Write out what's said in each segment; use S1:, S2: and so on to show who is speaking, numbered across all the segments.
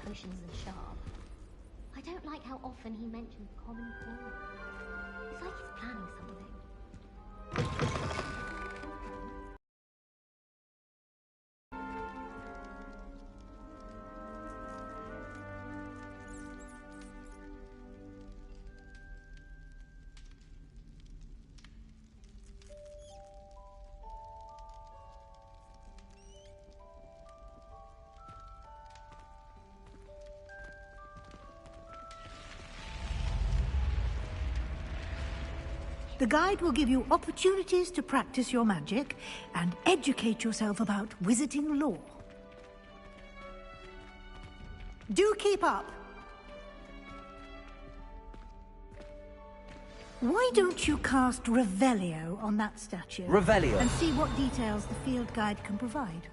S1: potions are sharp. I don't like how often he mentions common cold. It's like he's planning something.
S2: The guide will give you opportunities to practice your magic and educate yourself about wizarding lore. Do keep up! Why don't you cast Revelio on that statue?
S3: Revelio?
S2: And see what details the field guide can provide.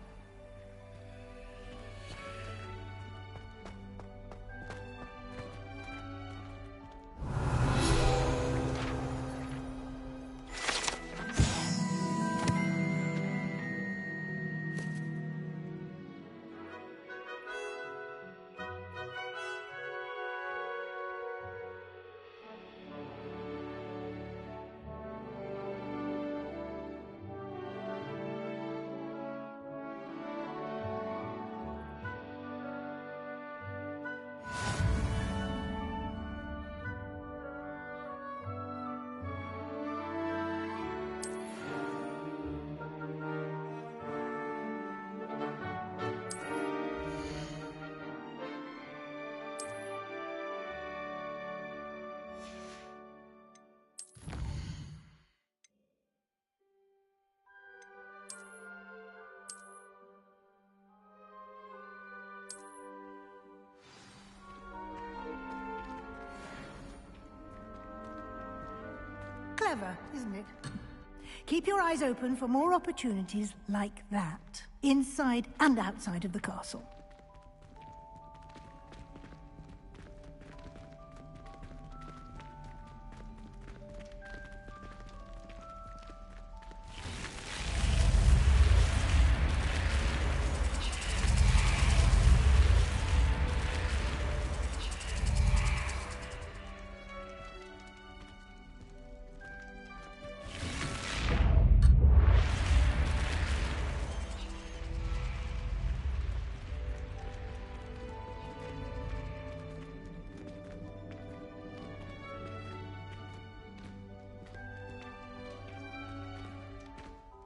S2: Clever, isn't it? Keep your eyes open for more opportunities like that, inside and outside of the castle.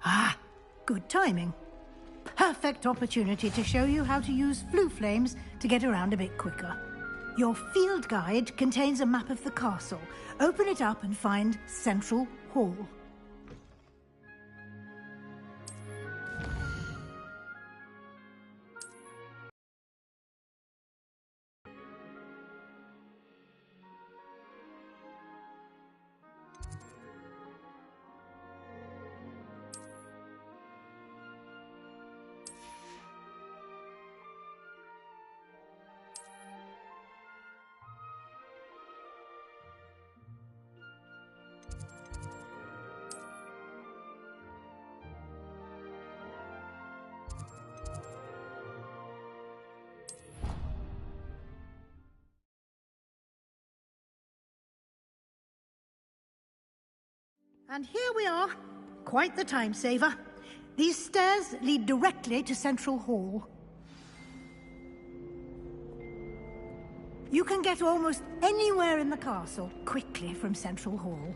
S2: Ah, good timing. Perfect opportunity to show you how to use flue flames to get around a bit quicker. Your field guide contains a map of the castle. Open it up and find Central Hall. And here we are. Quite the time saver. These stairs lead directly to Central Hall. You can get almost anywhere in the castle quickly from Central Hall.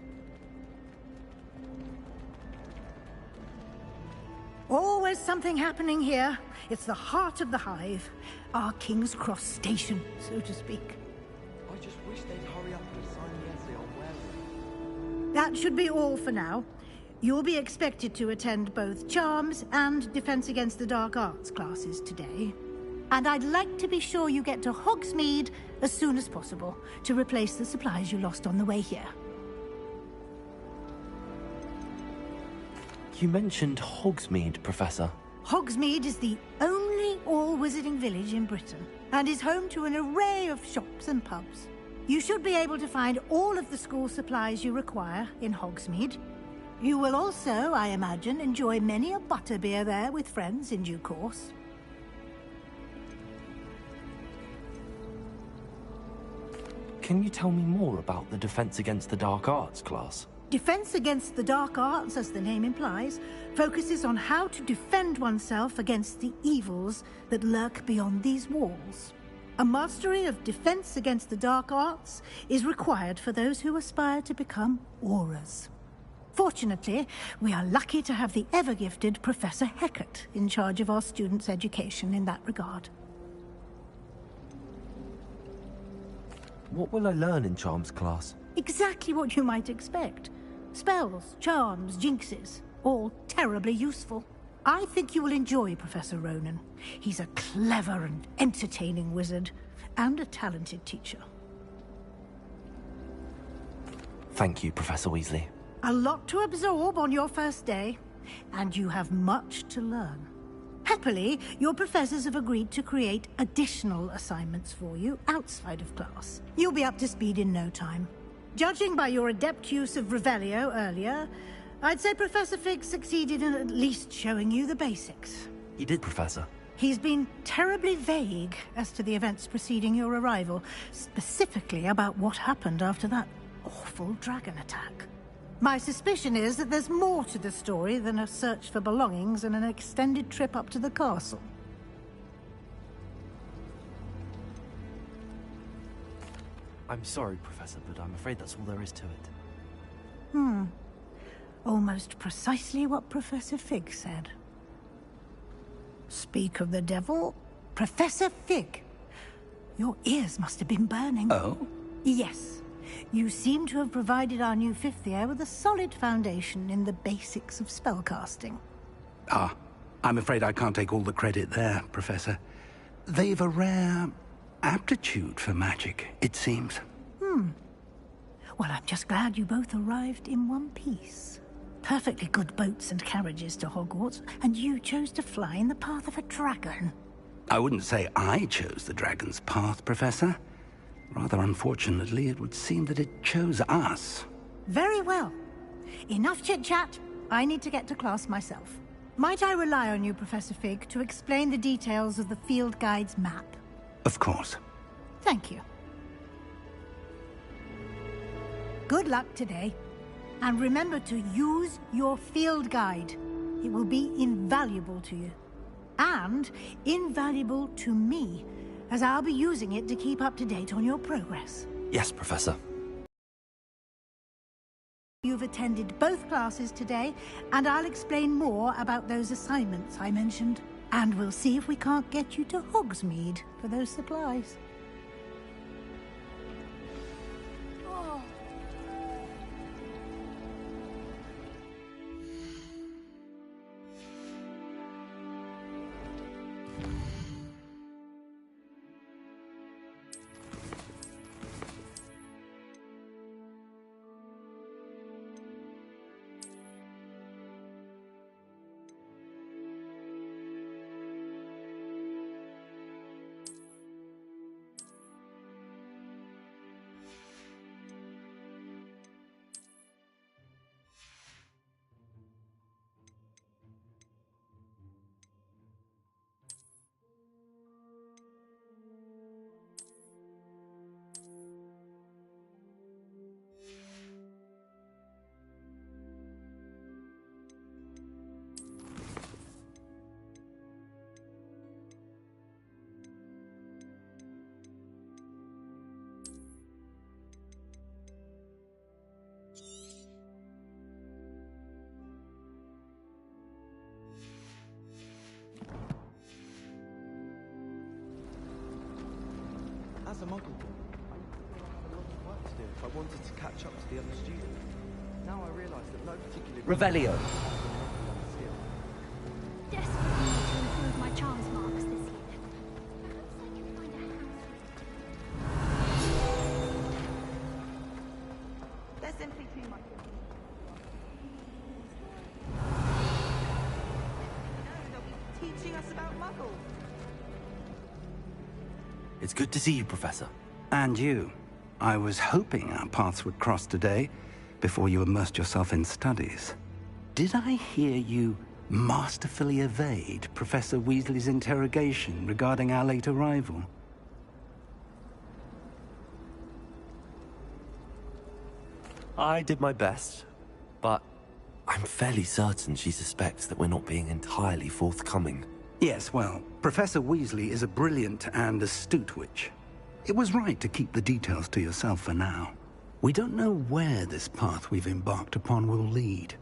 S2: Always something happening here. It's the heart of the Hive. Our King's Cross station, so to speak.
S3: I just wish they'd hurry up and sign the essay on where.
S2: That should be all for now. You'll be expected to attend both Charms and Defense Against the Dark Arts classes today. And I'd like to be sure you get to Hogsmeade as soon as possible to replace the supplies you lost on the way here.
S3: You mentioned Hogsmeade, Professor.
S2: Hogsmeade is the only all-wizarding village in Britain and is home to an array of shops and pubs. You should be able to find all of the school supplies you require in Hogsmeade. You will also, I imagine, enjoy many a butterbeer there with friends in due course.
S4: Can you tell me more about the Defense Against the Dark Arts class?
S2: Defense Against the Dark Arts, as the name implies, focuses on how to defend oneself against the evils that lurk beyond these walls. A mastery of Defense Against the Dark Arts is required for those who aspire to become Aurors. Fortunately, we are lucky to have the ever-gifted Professor Heckert in charge of our students' education in that regard.
S4: What will I learn in Charms class?
S2: Exactly what you might expect. Spells, charms, jinxes, all terribly useful. I think you will enjoy Professor Ronan. He's a clever and entertaining wizard, and a talented teacher.
S4: Thank you, Professor Weasley.
S2: A lot to absorb on your first day, and you have much to learn. Happily, your professors have agreed to create additional assignments for you outside of class. You'll be up to speed in no time. Judging by your adept use of Revelio earlier, I'd say Professor Fig succeeded in at least showing you the basics.
S4: He did, Professor.
S2: He's been terribly vague as to the events preceding your arrival, specifically about what happened after that awful dragon attack. My suspicion is that there's more to the story than a search for belongings and an extended trip up to the castle.
S4: I'm sorry, Professor, but I'm afraid that's all there is to it.
S2: Almost precisely what Professor Fig said. Speak of the devil, Professor Fig. Your ears must have been burning.
S5: Oh?
S2: Yes. You seem to have provided our new fifth year with a solid foundation in the basics of spellcasting.
S5: Ah, I'm afraid I can't take all the credit there, Professor. They've a rare aptitude for magic, it seems.
S2: Well, I'm just glad you both arrived in one piece. Perfectly good boats and carriages to Hogwarts, and you chose to fly in the path of a dragon.
S5: I wouldn't say I chose the dragon's path, Professor. Rather unfortunately, it would seem that it chose us.
S2: Very well. Enough chit-chat. I need to get to class myself. Might I rely on you, Professor Fig, to explain the details of the field guide's map?
S5: Of course.
S2: Thank you. Good luck today. And remember to use your field guide. It will be invaluable to you. And invaluable to me, as I'll be using it to keep up to date on your progress.
S4: Yes, Professor.
S2: You've attended both classes today, and I'll explain more about those assignments I mentioned. And we'll see if we can't get you to Hogsmeade for those supplies.
S3: As a muggle, I used to feel I had a lot of work to do if I wanted to catch up to the other students. Now I realise that no particular...
S4: Revelio.
S3: skill.
S1: Desperately need to improve my charms marks this year. Perhaps I can find a house.
S6: There's simply too much. No, they'll be teaching us about muggles.
S4: It's good to see you, Professor.
S5: And you. I was hoping our paths would cross today, before you immersed yourself in studies. Did I hear you masterfully evade Professor Weasley's interrogation regarding our late arrival?
S4: I did my best, but I'm fairly certain she suspects that we're not being entirely forthcoming.
S5: Yes, well, Professor Weasley is a brilliant and astute witch. It was right to keep the details to yourself for now. We don't know where this path we've embarked upon will lead.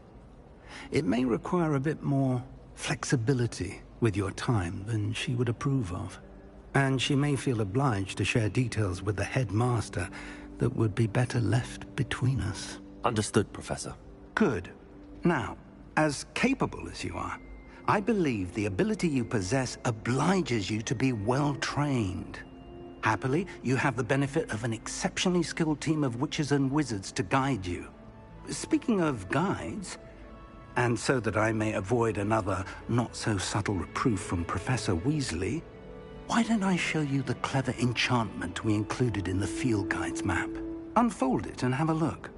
S5: It may require a bit more flexibility with your time than she would approve of. And she may feel obliged to share details with the headmaster that would be better left between us.
S4: Understood, Professor.
S5: Good. Now, as capable as you are, I believe the ability you possess obliges you to be well-trained. Happily, you have the benefit of an exceptionally skilled team of witches and wizards to guide you. Speaking of guides, and so that I may avoid another not-so-subtle reproof from Professor Weasley, why don't I show you the clever enchantment we included in the field guide's map? Unfold it and have a look.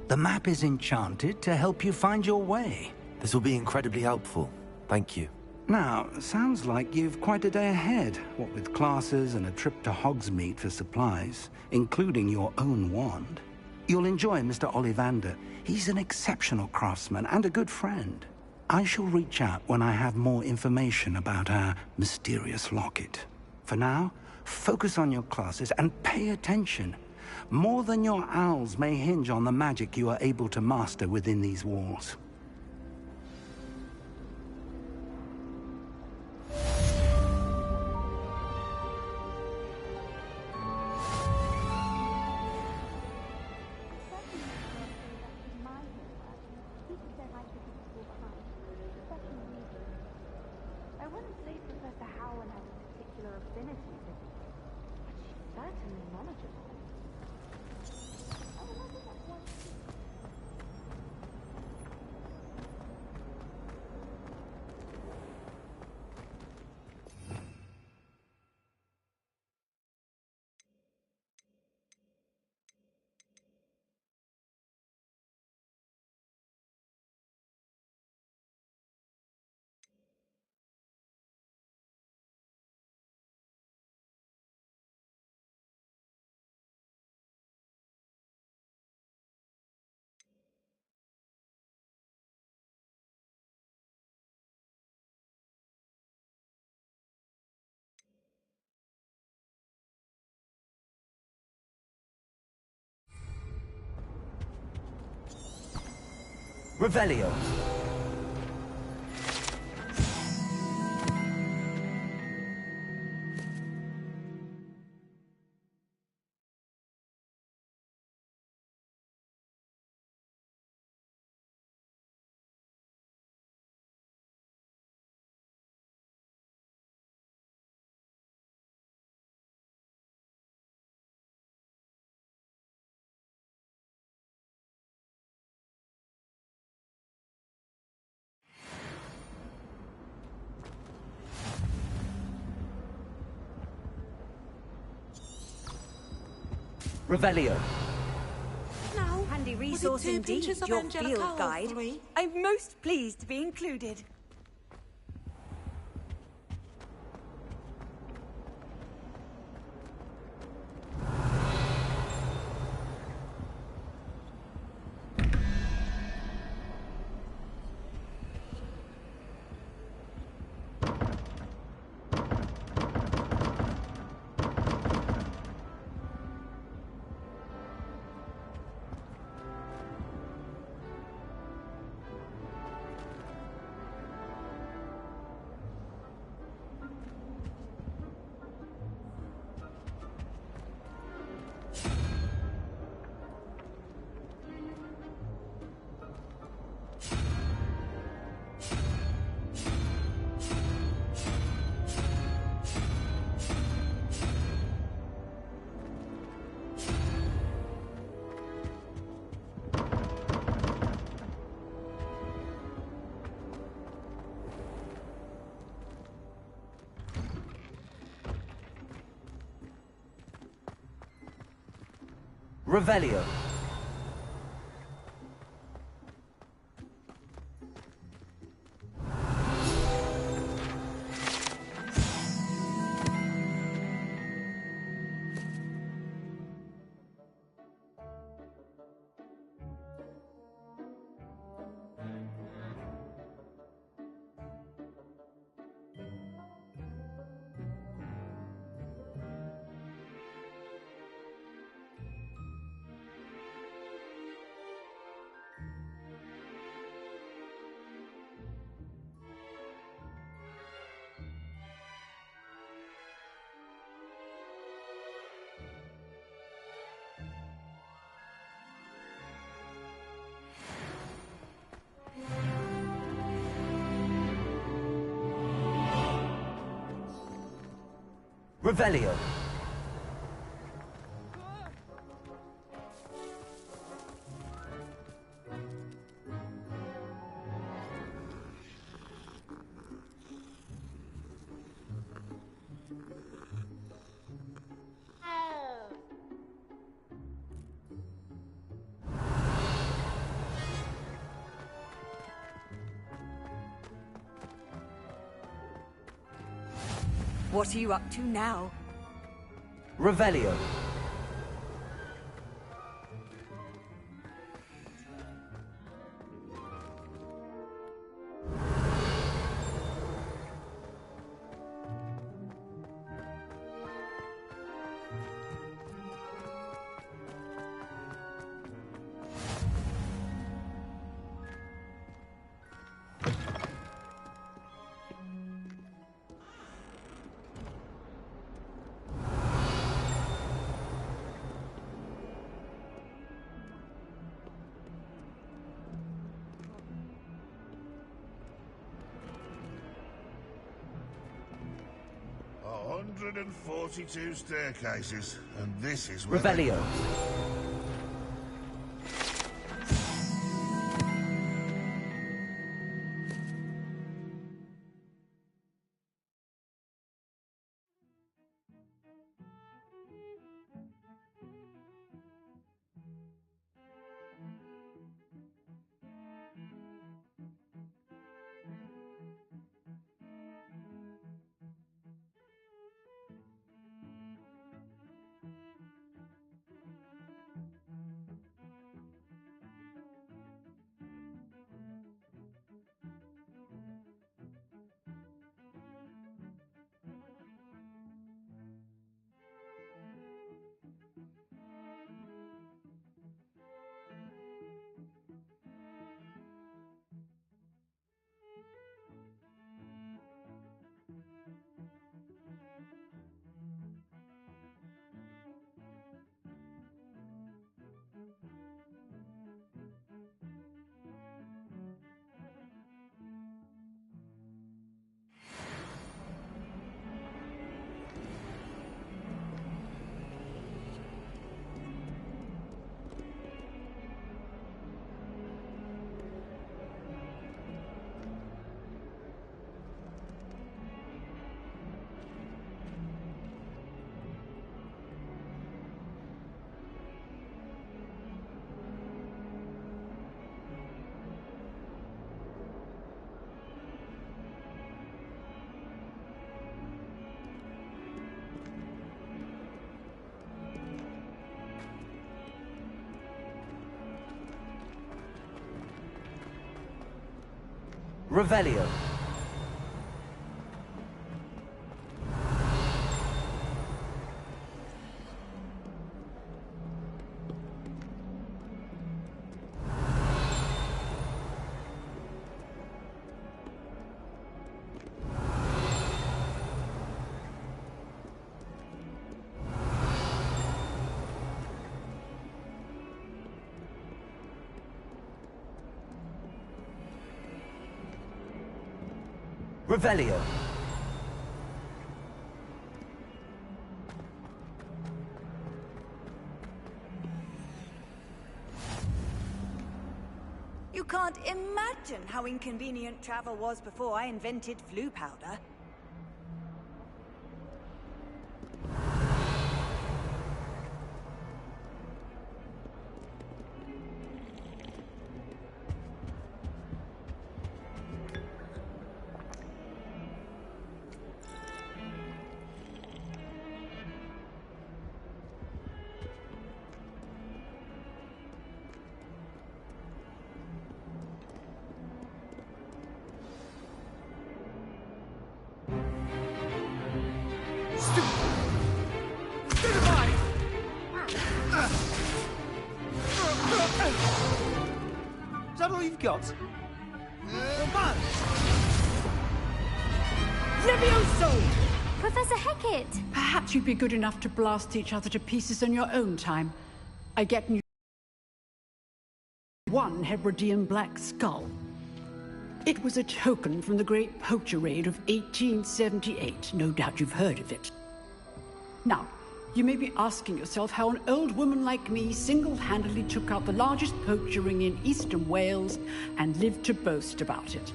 S5: The map is enchanted to help you find your way.
S4: This will be incredibly helpful. Thank you.
S5: Now, sounds like you've quite a day ahead, what with classes and a trip to Hogsmeade for supplies, including your own wand. You'll enjoy Mr. Ollivander. He's an exceptional craftsman and a good friend. I shall reach out when I have more information about our mysterious locket. For now, focus on your classes and pay attention. More than your owls may hinge on the magic you are able to master within these walls.
S6: I wouldn't say Professor Howland has a particular affinity with it, but she's certainly knowledgeable. I remember that one.
S7: Revelio. Revelio.
S8: Now,
S9: Handy
S8: was it
S9: resource
S8: 2
S9: indeed,
S8: pinches of
S9: your
S8: Angelica
S9: field
S8: or
S9: guide.
S8: 3?
S9: I'm most pleased to be included.
S7: Revelio. Revelio.
S9: What are you up to now?
S7: Revelio.
S10: A 142 staircases, and this is where
S7: Revelio. Revelio. Revelio.
S9: You can't imagine how inconvenient travel was before I invented flu powder.
S11: all you've got?
S12: Levioso!
S1: Professor Hecat!
S12: Perhaps you'd be good enough to blast each other to pieces in your own time. I get one Hebridean black skull. It was a token from the Great Poacher Raid of 1878. No doubt you've heard of it. Now, you may be asking yourself how an old woman like me single-handedly took out the largest poacher ring in eastern Wales and lived to boast about it.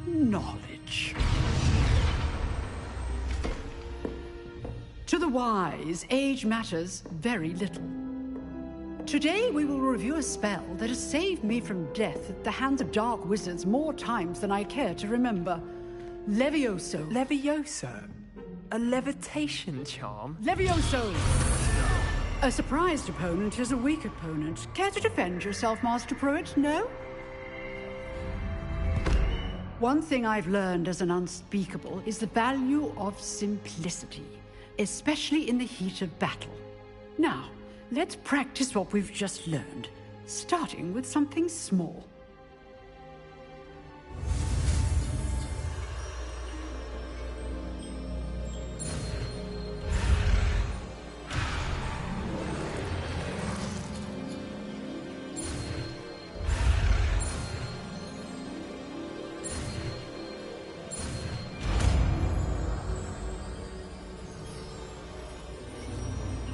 S12: Knowledge. To the wise, age matters very little. Today we will review a spell that has saved me from death at the hands of dark wizards more times than I care to remember. Levioso.
S11: Levioso? A levitation charm?
S12: Levioso! A surprised opponent is a weak opponent. Care to defend yourself, Master Pruitt? No? One thing I've learned as an unspeakable is the value of simplicity, especially in the heat of battle. Now, let's practice what we've just learned, starting with something small.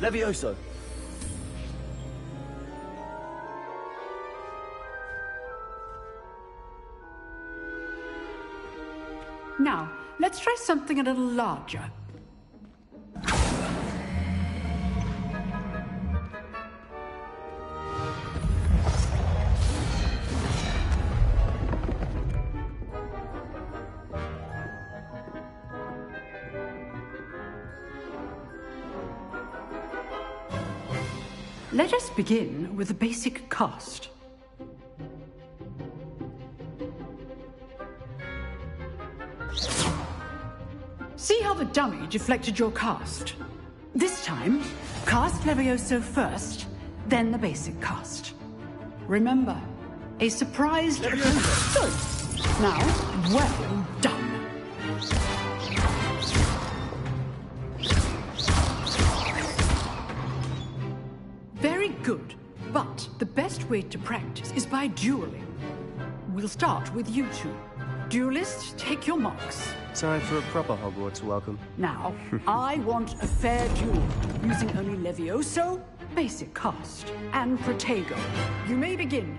S7: Levioso!
S12: Now, let's try something a little larger. Let us begin with the basic cast. See how the dummy deflected your cast? This time, cast Levioso first, then the basic cast. Remember, a surprise Levioso. Good. Now, well done. Very good, but the best way to practice is by dueling. We'll start with you two. Duelists, take your marks.
S11: Time for a proper Hogwarts welcome.
S12: Now, I want a fair duel, using only Levioso, basic cast, and Protego. You may begin.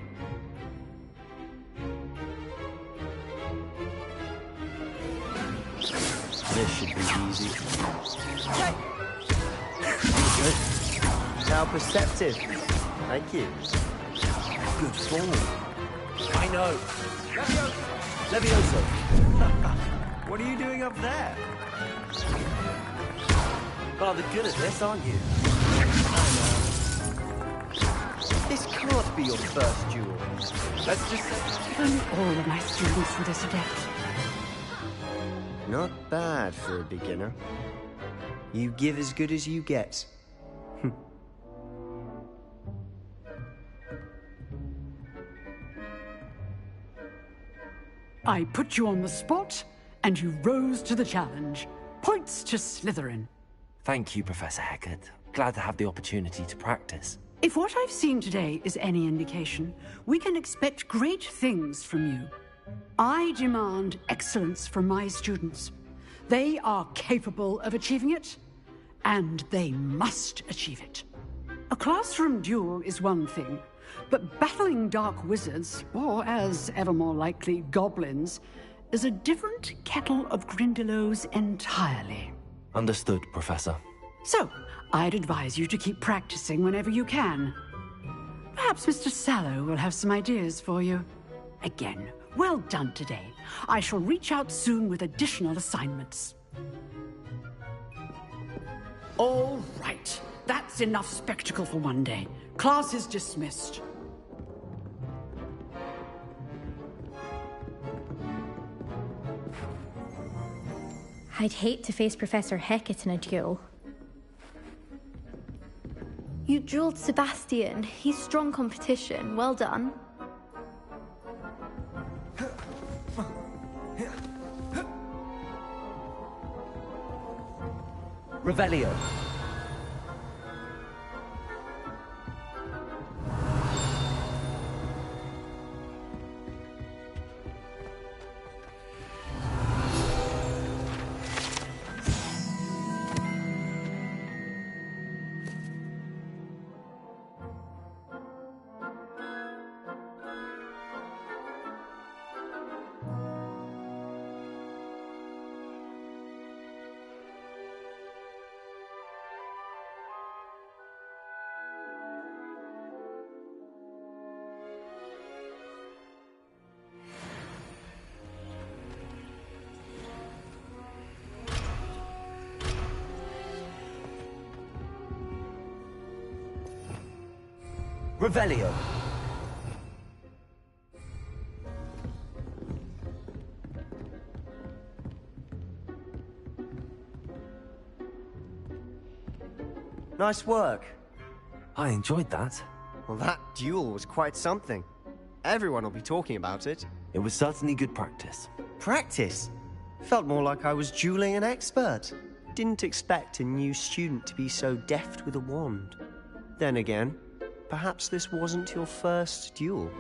S11: This should be easy. Good. How perceptive. Thank you. Good form.
S7: I know. Levioso!
S11: What are you doing up there?
S7: Rather good at this, aren't you?
S11: This can't be your first duel.
S7: Let's just say...
S12: If only all of my students were this adept.
S11: Not bad for a beginner. You give as good as you get.
S12: I put you on the spot, and you rose to the challenge. Points to Slytherin.
S4: Thank you, Professor Hecat. Glad to have the opportunity to practice.
S12: If what I've seen today is any indication, we can expect great things from you. I demand excellence from my students. They are capable of achieving it, and they must achieve it. A classroom duel is one thing, but battling dark wizards, or as ever more likely, goblins, is a different kettle of Grindylows entirely.
S4: Understood, Professor.
S12: So, I'd advise you to keep practicing whenever you can. Perhaps Mr. Sallow will have some ideas for you. Again, well done today. I shall reach out soon with additional assignments. All right. That's enough spectacle for one day. Class is dismissed.
S1: I'd hate to face Professor Hecat in a duel. You dueled Sebastian. He's strong competition. Well done.
S7: Revelio. Revelio.
S11: Nice work.
S4: I enjoyed that.
S11: Well, that duel was quite something. Everyone will be talking about it.
S4: It was certainly good practice.
S11: Practice? Felt more like I was dueling an expert. Didn't expect a new student to be so deft with a wand. Then again, perhaps this wasn't your first duel.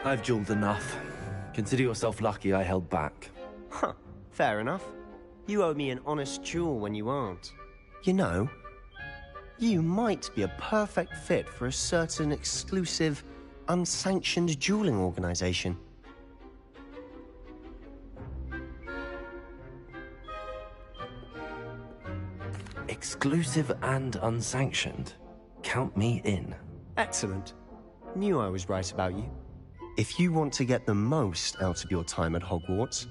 S4: I've dueled enough. Consider yourself lucky I held back.
S11: Huh, fair enough. You owe me an honest duel when you aren't. You know, you might be a perfect fit for a certain exclusive, unsanctioned dueling organization.
S4: Exclusive and unsanctioned. Count me in.
S11: Excellent. Knew I was right about you. If you want to get the most out of your time at Hogwarts,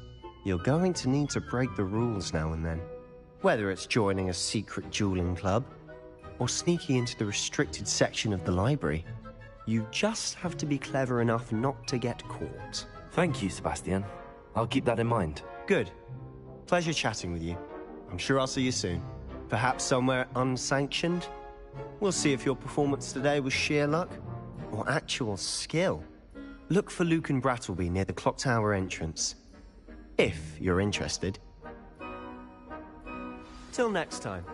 S11: you're going to need to break the rules now and then. Whether it's joining a secret dueling club, or sneaking into the restricted section of the library, you just have to be clever enough not to get caught.
S4: Thank you, Sebastian. I'll keep that in mind.
S11: Good. Pleasure chatting with you. I'm sure I'll see you soon. Perhaps somewhere unsanctioned? We'll see if your performance today was sheer luck, or actual skill. Look for Luke and Brattleby near the clock tower entrance. If you're interested. Till next time.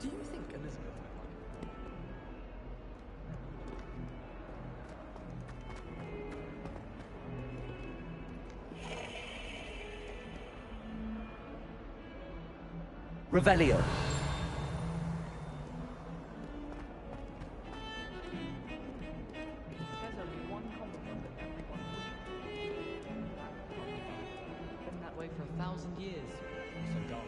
S3: Do you think Elizabeth
S7: Revelio.
S3: There's only one common one that everyone knows. Been that way for 1,000 years. So dark.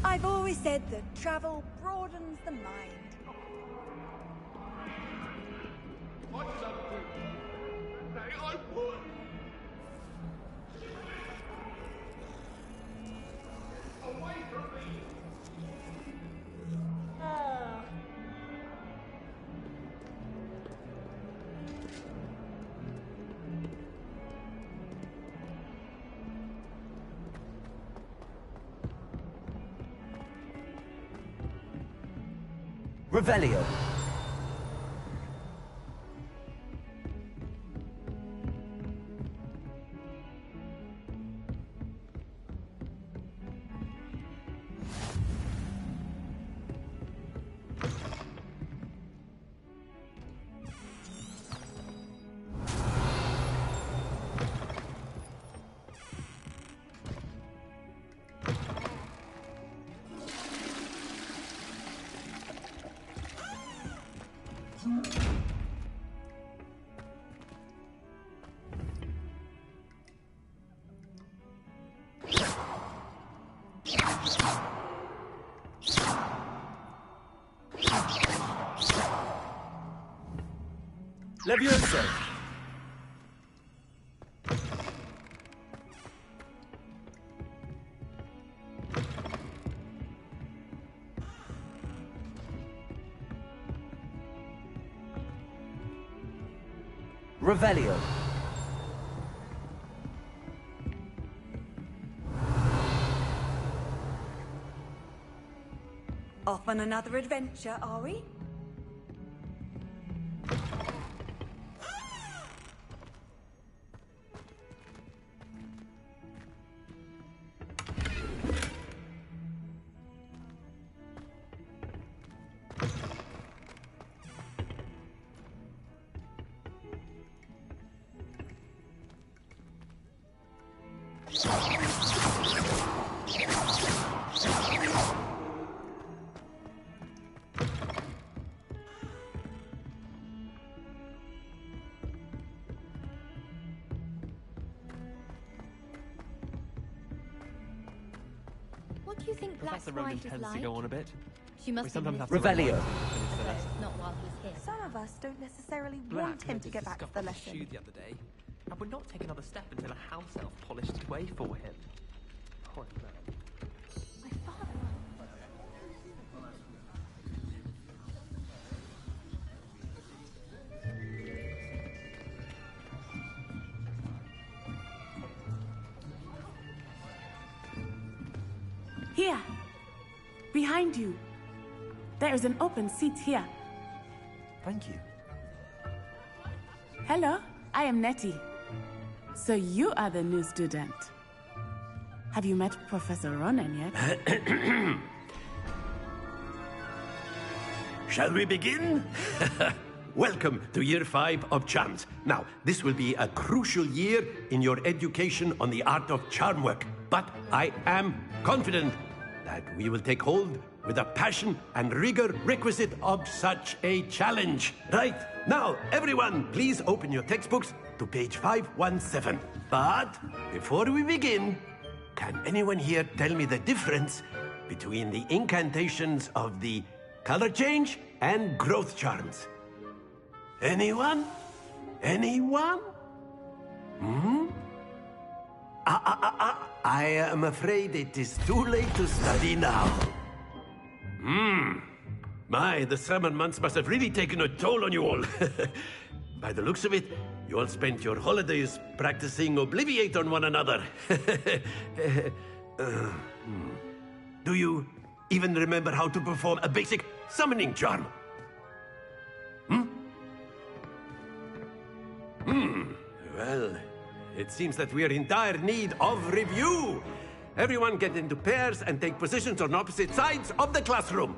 S9: I've always said that travel broadens the mind.
S10: What did I do? Say I would. Away from me.
S7: Revelio.
S4: Levioso!
S7: Revelio.
S9: Off on another adventure, are we?
S1: What do you think Black's
S3: Professor Ronan
S1: wife is
S3: tends
S1: like?
S3: to go on a bit.
S1: She must
S3: We
S1: be
S3: sometimes have to
S7: Revelio.
S3: remind him to finish the lesson.
S1: Not while he's here.
S6: Some of us don't necessarily
S3: Black
S6: want him to
S3: noticed
S6: get
S3: a
S6: back to
S3: scuff
S6: the
S3: on his
S6: lesson.
S3: shoe the other day, and would not take another step until a house elf polished his way for him. Poor man.
S1: My father.
S13: Here. Behind you. There is an open seat here.
S4: Thank you.
S13: Hello, I am Nettie. So you are the new student. Have you met Professor Ronan yet?
S14: Shall we begin? Welcome to Year 5 of Charms. Now, this will be a crucial year in your education on the art of charm work, but I am confident that we will take hold with the passion and rigor requisite of such a challenge. Right, now, everyone, please open your textbooks to page 517. But before we begin, can anyone here tell me the difference between the incantations of the color change and growth charms? Anyone? Anyone? I am afraid it is too late to study now. My, the summer months must have really taken a toll on you all. By the looks of it, you all spent your holidays practicing Obliviate on one another. Do you even remember how to perform a basic summoning charm? Well, it seems that we are in dire need of review. Everyone get into pairs and take positions on opposite sides of the classroom.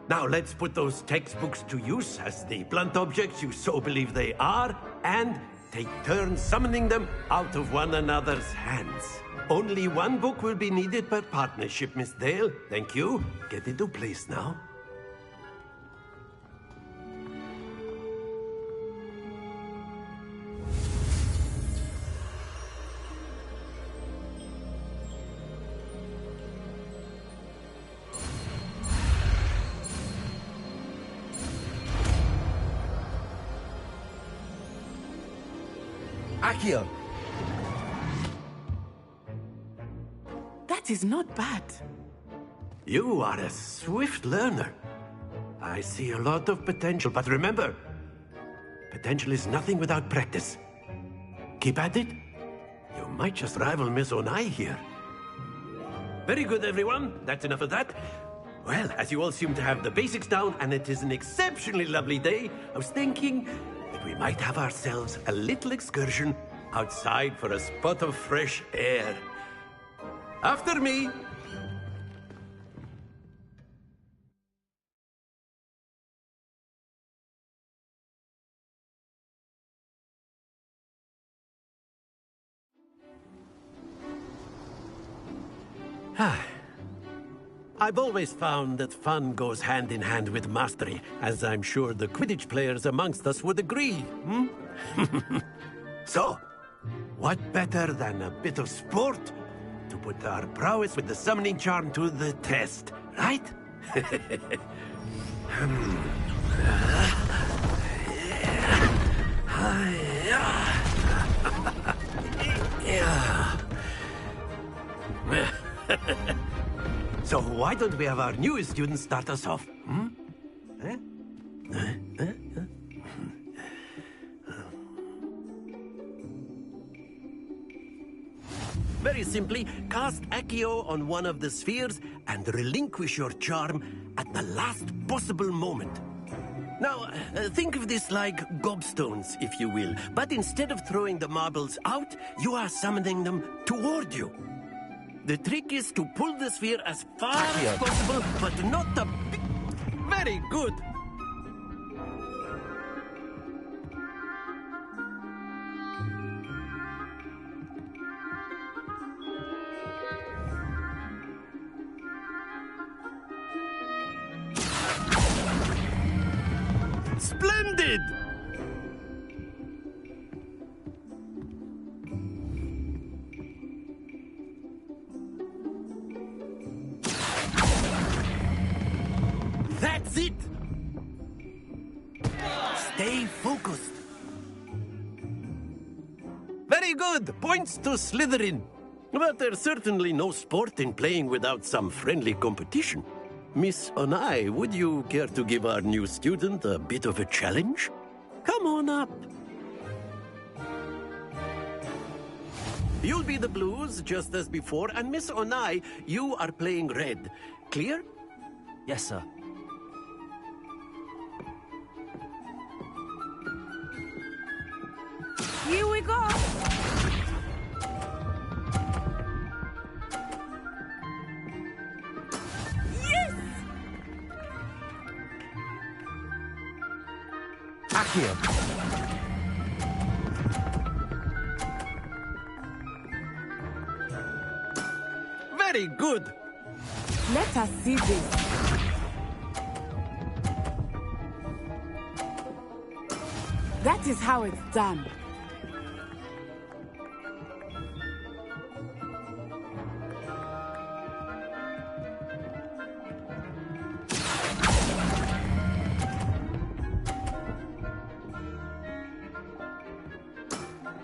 S14: Now let's put those textbooks to use as the blunt objects you so believe they are, and take turns summoning them out of one another's hands. Only one book will be needed per partnership, Miss Dale. Thank you. Get into place now.
S7: Accio.
S13: That is not bad.
S14: You are a swift learner. I see a lot of potential, but remember, potential is nothing without practice. Keep at it. You might just rival Miss Onai here. Very good, everyone. That's enough of that. Well, as you all seem to have the basics down, and it is an exceptionally lovely day, I was thinking that we might have ourselves a little excursion outside for a spot of fresh air. After me. I've always found that fun goes hand in hand with mastery, as I'm sure the Quidditch players amongst us would agree, So, what better than a bit of sport to put our prowess with the summoning charm to the test, right? So why don't we have our newest student start us off? Hmm? Eh? Very simply, cast Accio on one of the spheres and relinquish your charm at the last possible moment. Now, think of this like gobstones, if you will, but instead of throwing the marbles out, you are summoning them toward you. The trick is to pull the sphere as far as possible, but not the... Very good! Splendid! That's it! Stay focused. Very good! Points to Slytherin. But there's certainly no sport in playing without some friendly competition. Miss Onai, would you care to give our new student a bit of a challenge? Come on up. You'll be the blues, just as before, and Miss Onai, you are playing red. Clear?
S4: Yes, sir.
S13: Here we go! Yes!
S7: Accio.
S14: Very good!
S13: Let us see this. That is how it's done.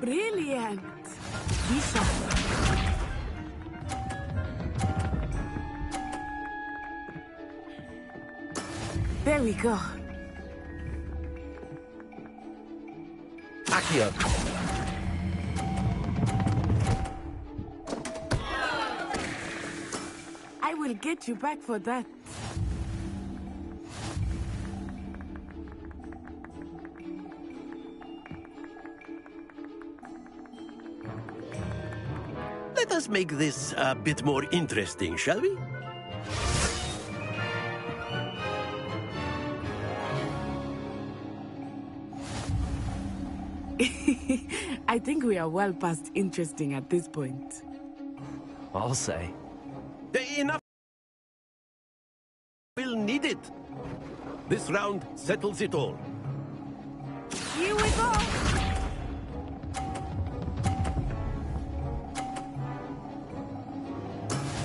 S13: Brilliant! Bishop. There we go.
S7: Accio.
S13: I will get you back for that.
S14: Let us make this a bit more interesting, shall we?
S13: I think we are well past interesting at this point.
S4: I'll say.
S14: Enough. We'll need it. This round settles it all.
S13: Here we go!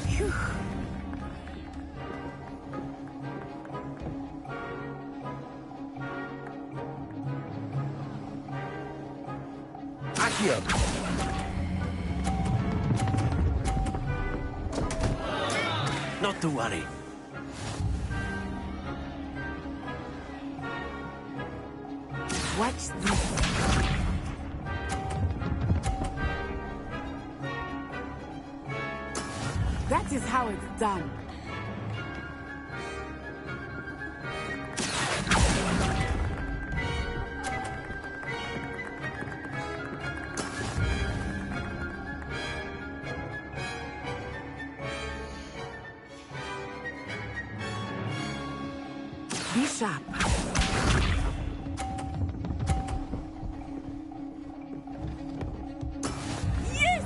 S13: Phew.
S7: Accio.
S14: Not to worry.
S13: Watch this. That is how it's done. Be sharp. Yes!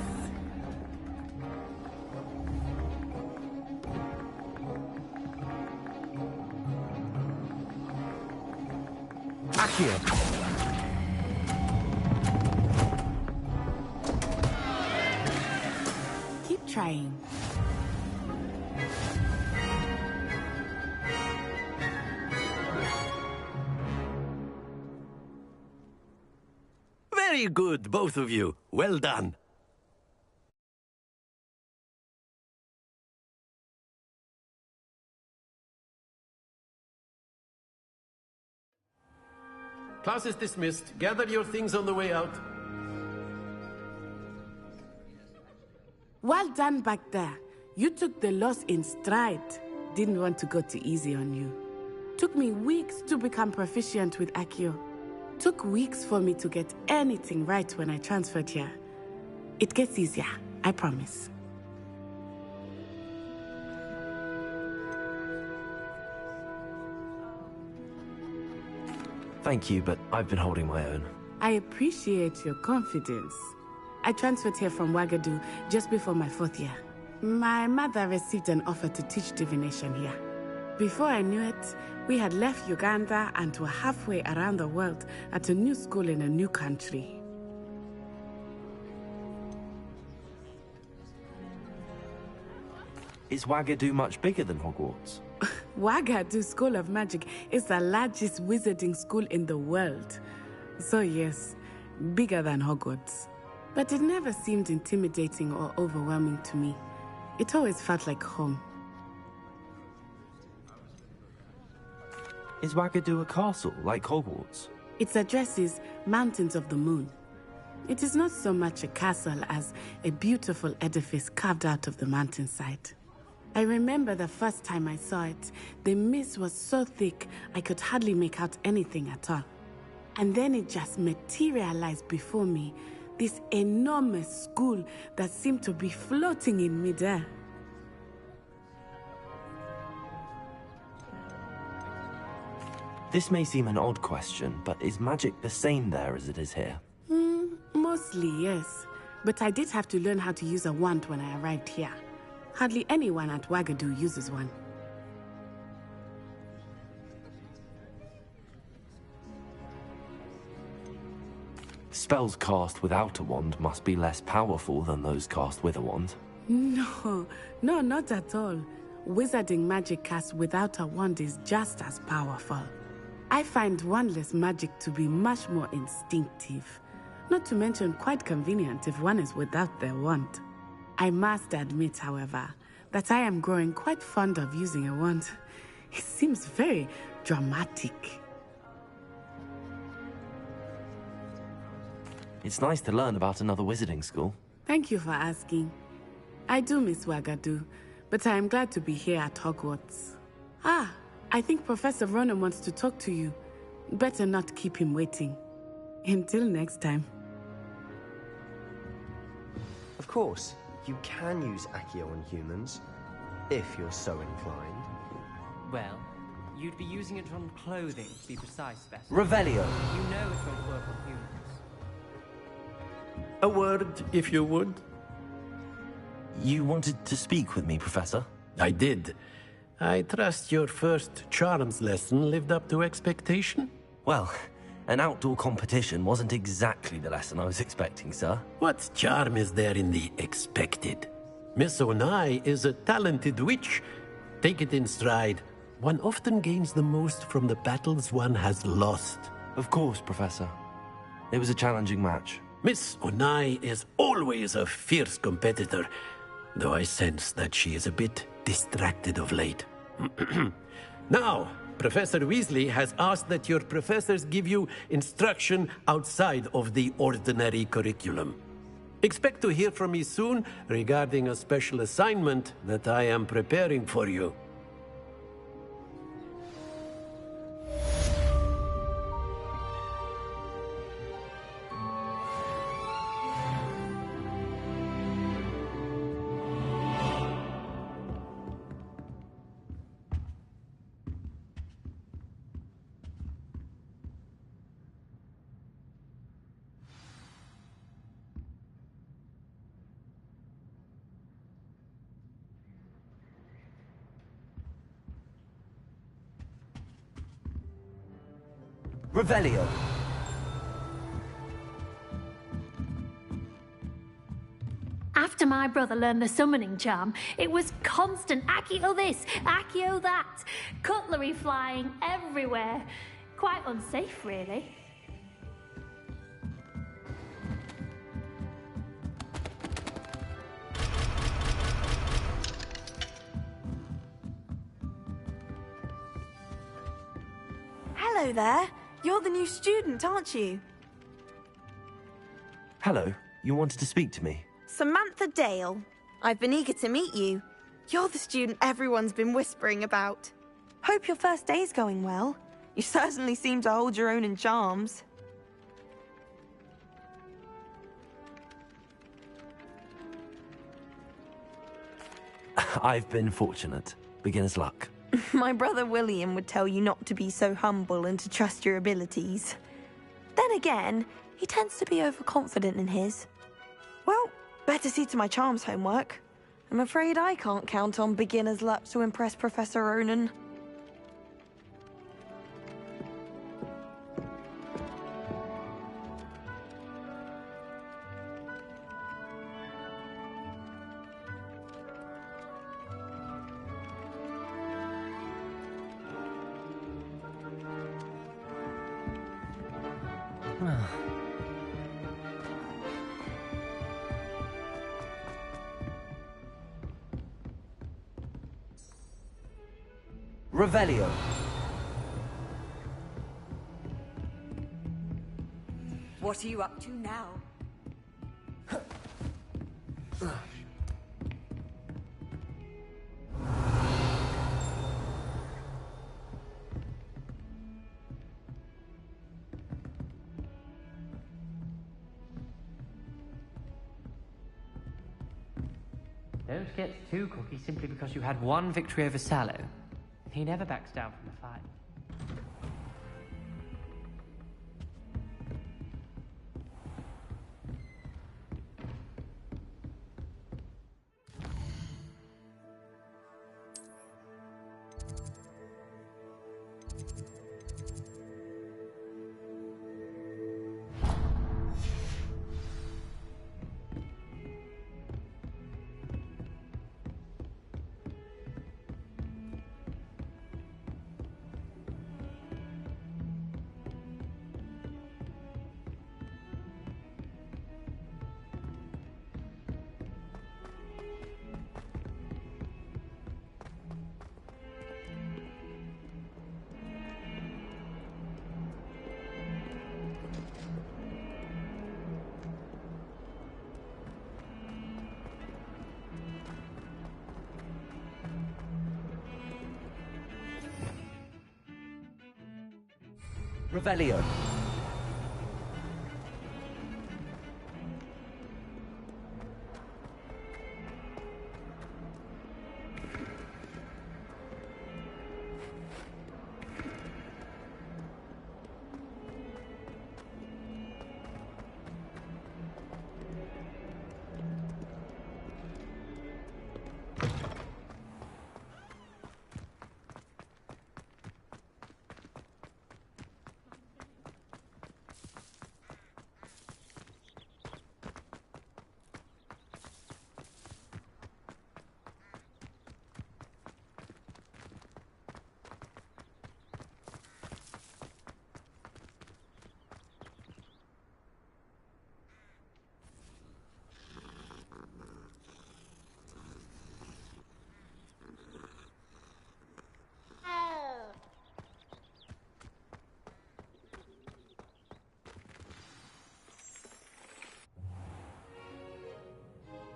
S7: Accio.
S13: Keep trying.
S14: Very good, both of you. Well done. Class is dismissed. Gather your things on the way out.
S13: Well done back there. You took the loss in stride. Didn't want to go too easy on you. Took me weeks to become proficient with Accio. Took weeks for me to get anything right when I transferred here. It gets easier, I promise.
S4: Thank you, but I've been holding my own.
S13: I appreciate your confidence. I transferred here from Wagadu just before my 4th year. My mother received an offer to teach divination here. Before I knew it, we had left Uganda and were halfway around the world at a new school in a new country.
S4: Is Wagadu much bigger than Hogwarts?
S13: Wagadu School of Magic is the largest wizarding school in the world. So yes, bigger than Hogwarts. But it never seemed intimidating or overwhelming to me. It always felt like home.
S4: Is Wagadu a castle, like Hogwarts?
S13: Its address is Mountains of the Moon. It is not so much a castle as a beautiful edifice carved out of the mountainside. I remember the first time I saw it, the mist was so thick I could hardly make out anything at all. And then it just materialized before me, this enormous school that seemed to be floating in midair.
S4: This may seem an odd question, but is magic the same there as it is here?
S13: Mostly, yes. But I did have to learn how to use a wand when I arrived here. Hardly anyone at Wagadu uses one.
S4: Spells cast without a wand must be less powerful than those cast with a wand.
S13: No, not at all. Wizarding magic cast without a wand is just as powerful. I find wandless magic to be much more instinctive. Not to mention quite convenient if one is without their wand. I must admit, however, that I am growing quite fond of using a wand. It seems very dramatic.
S4: It's nice to learn about another wizarding school.
S13: Thank you for asking. I do miss Wagadu, but I am glad to be here at Hogwarts. I think Professor Ronan wants to talk to you. Better not keep him waiting. Until next time.
S11: Of course, you can use Accio on humans, if you're so inclined.
S15: Well, you'd be using it on clothing, to be precise, Beth.
S4: Revelio.
S15: You know it won't work on humans.
S14: A word, if you would.
S4: You wanted to speak with me, Professor?
S14: I did. I trust your first charms lesson lived up to expectation?
S4: Well, an outdoor competition wasn't exactly the lesson I was expecting, sir.
S14: What charm is there in the expected? Miss Onai is a talented witch. Take it in stride. One often gains the most from the battles one has lost.
S4: Of course, Professor. It was a challenging match.
S14: Miss Onai is always a fierce competitor, though I sense that she is a bit distracted of late. Now, Professor Weasley has asked that your professors give you instruction outside of the ordinary curriculum. Expect to hear from me soon regarding a special assignment that I am preparing for you.
S4: Revelio.
S1: After my brother learned the summoning charm, it was constant Accio this, Accio that, cutlery flying everywhere. Quite unsafe, really.
S16: Hello there. You're the new student, aren't you?
S4: Hello, you wanted to speak to me?
S16: Samantha Dale. I've been eager to meet you. You're the student everyone's been whispering about. Hope your first day's going well. You certainly seem to hold your own in charms.
S4: I've been fortunate. Beginner's luck.
S16: My brother William would tell you not to be so humble and to trust your abilities. Then again, he tends to be overconfident in his. Well, better see to my charms homework. I'm afraid I can't count on beginner's luck to impress Professor Ronan.
S4: Revelio.
S9: What are you up to now?
S15: Don't get too cocky simply because you had one victory over Sallow. He never backs down from a fight.
S4: Revelio.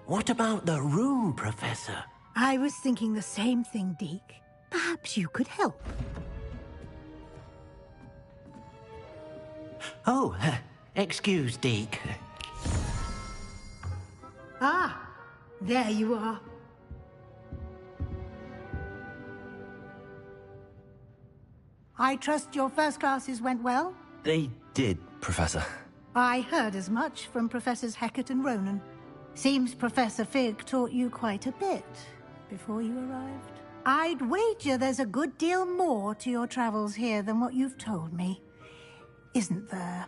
S17: What about the room, Professor?
S2: I was thinking the same thing, Deke. Perhaps you could help.
S17: Oh, excuse, Deke.
S2: Ah, there you are. I trust your first classes went well?
S4: They did, Professor.
S2: I heard as much from Professors Hecat and Ronan. Seems Professor Fig taught you quite a bit before you arrived. I'd wager there's a good deal more to your travels here than what you've told me. Isn't there?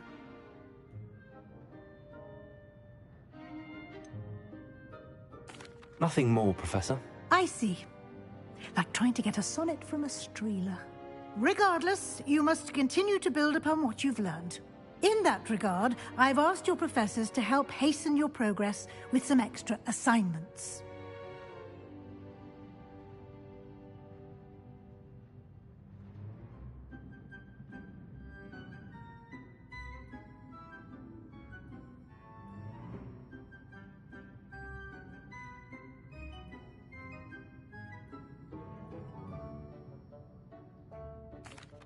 S4: Nothing more, Professor.
S2: I see. Like trying to get a sonnet from a streeler. Regardless, you must continue to build upon what you've learned. In that regard, I've asked your professors to help hasten your progress with some extra assignments.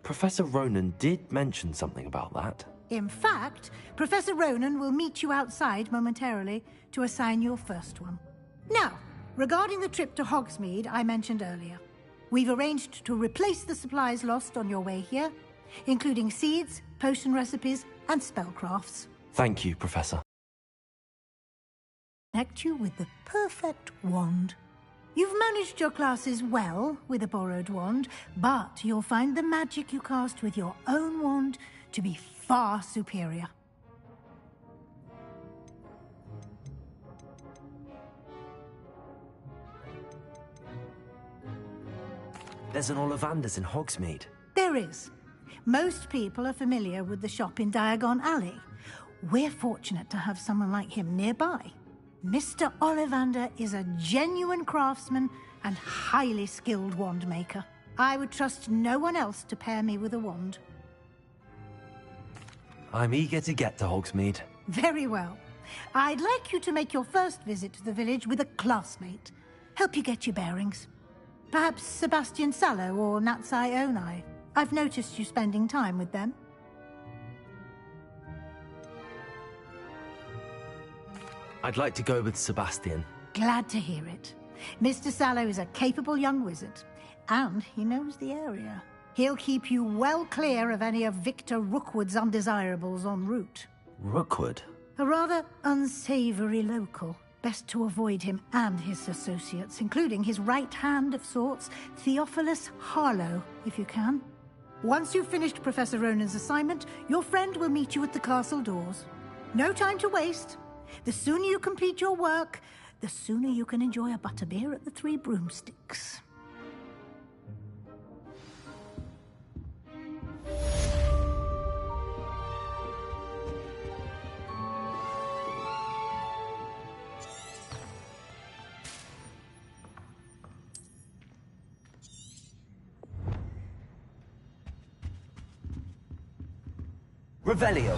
S4: Professor Ronan did mention something about that.
S2: In fact, Professor Ronan will meet you outside momentarily to assign your first one. Now, regarding the trip to Hogsmeade I mentioned earlier, we've arranged to replace the supplies lost on your way here, including seeds, potion recipes, and spellcrafts.
S4: Thank you, Professor.
S2: Connect you with the perfect wand. You've managed your classes well with a borrowed wand, but you'll find the magic you cast with your own wand to be far superior.
S4: There's an Ollivander's in Hogsmeade.
S2: There is. Most people are familiar with the shop in Diagon Alley. We're fortunate to have someone like him nearby. Mr. Ollivander is a genuine craftsman and highly skilled wand maker. I would trust no one else to pair me with a wand.
S4: I'm eager to get to Hogsmeade.
S2: Very well. I'd like you to make your first visit to the village with a classmate. Help you get your bearings. Perhaps Sebastian Sallow or Natsai Onai. I've noticed you spending time with them.
S4: I'd like to go with Sebastian.
S2: Glad to hear it. Mr. Sallow is a capable young wizard, and he knows the area. He'll keep you well clear of any of Victor Rookwood's undesirables en route.
S4: Rookwood?
S2: A rather unsavory local. Best to avoid him and his associates, including his right hand of sorts, Theophilus Harlow, if you can. Once you've finished Professor Ronan's assignment, your friend will meet you at the castle doors. No time to waste. The sooner you complete your work, the sooner you can enjoy a butterbeer at the Three Broomsticks.
S4: Revelio.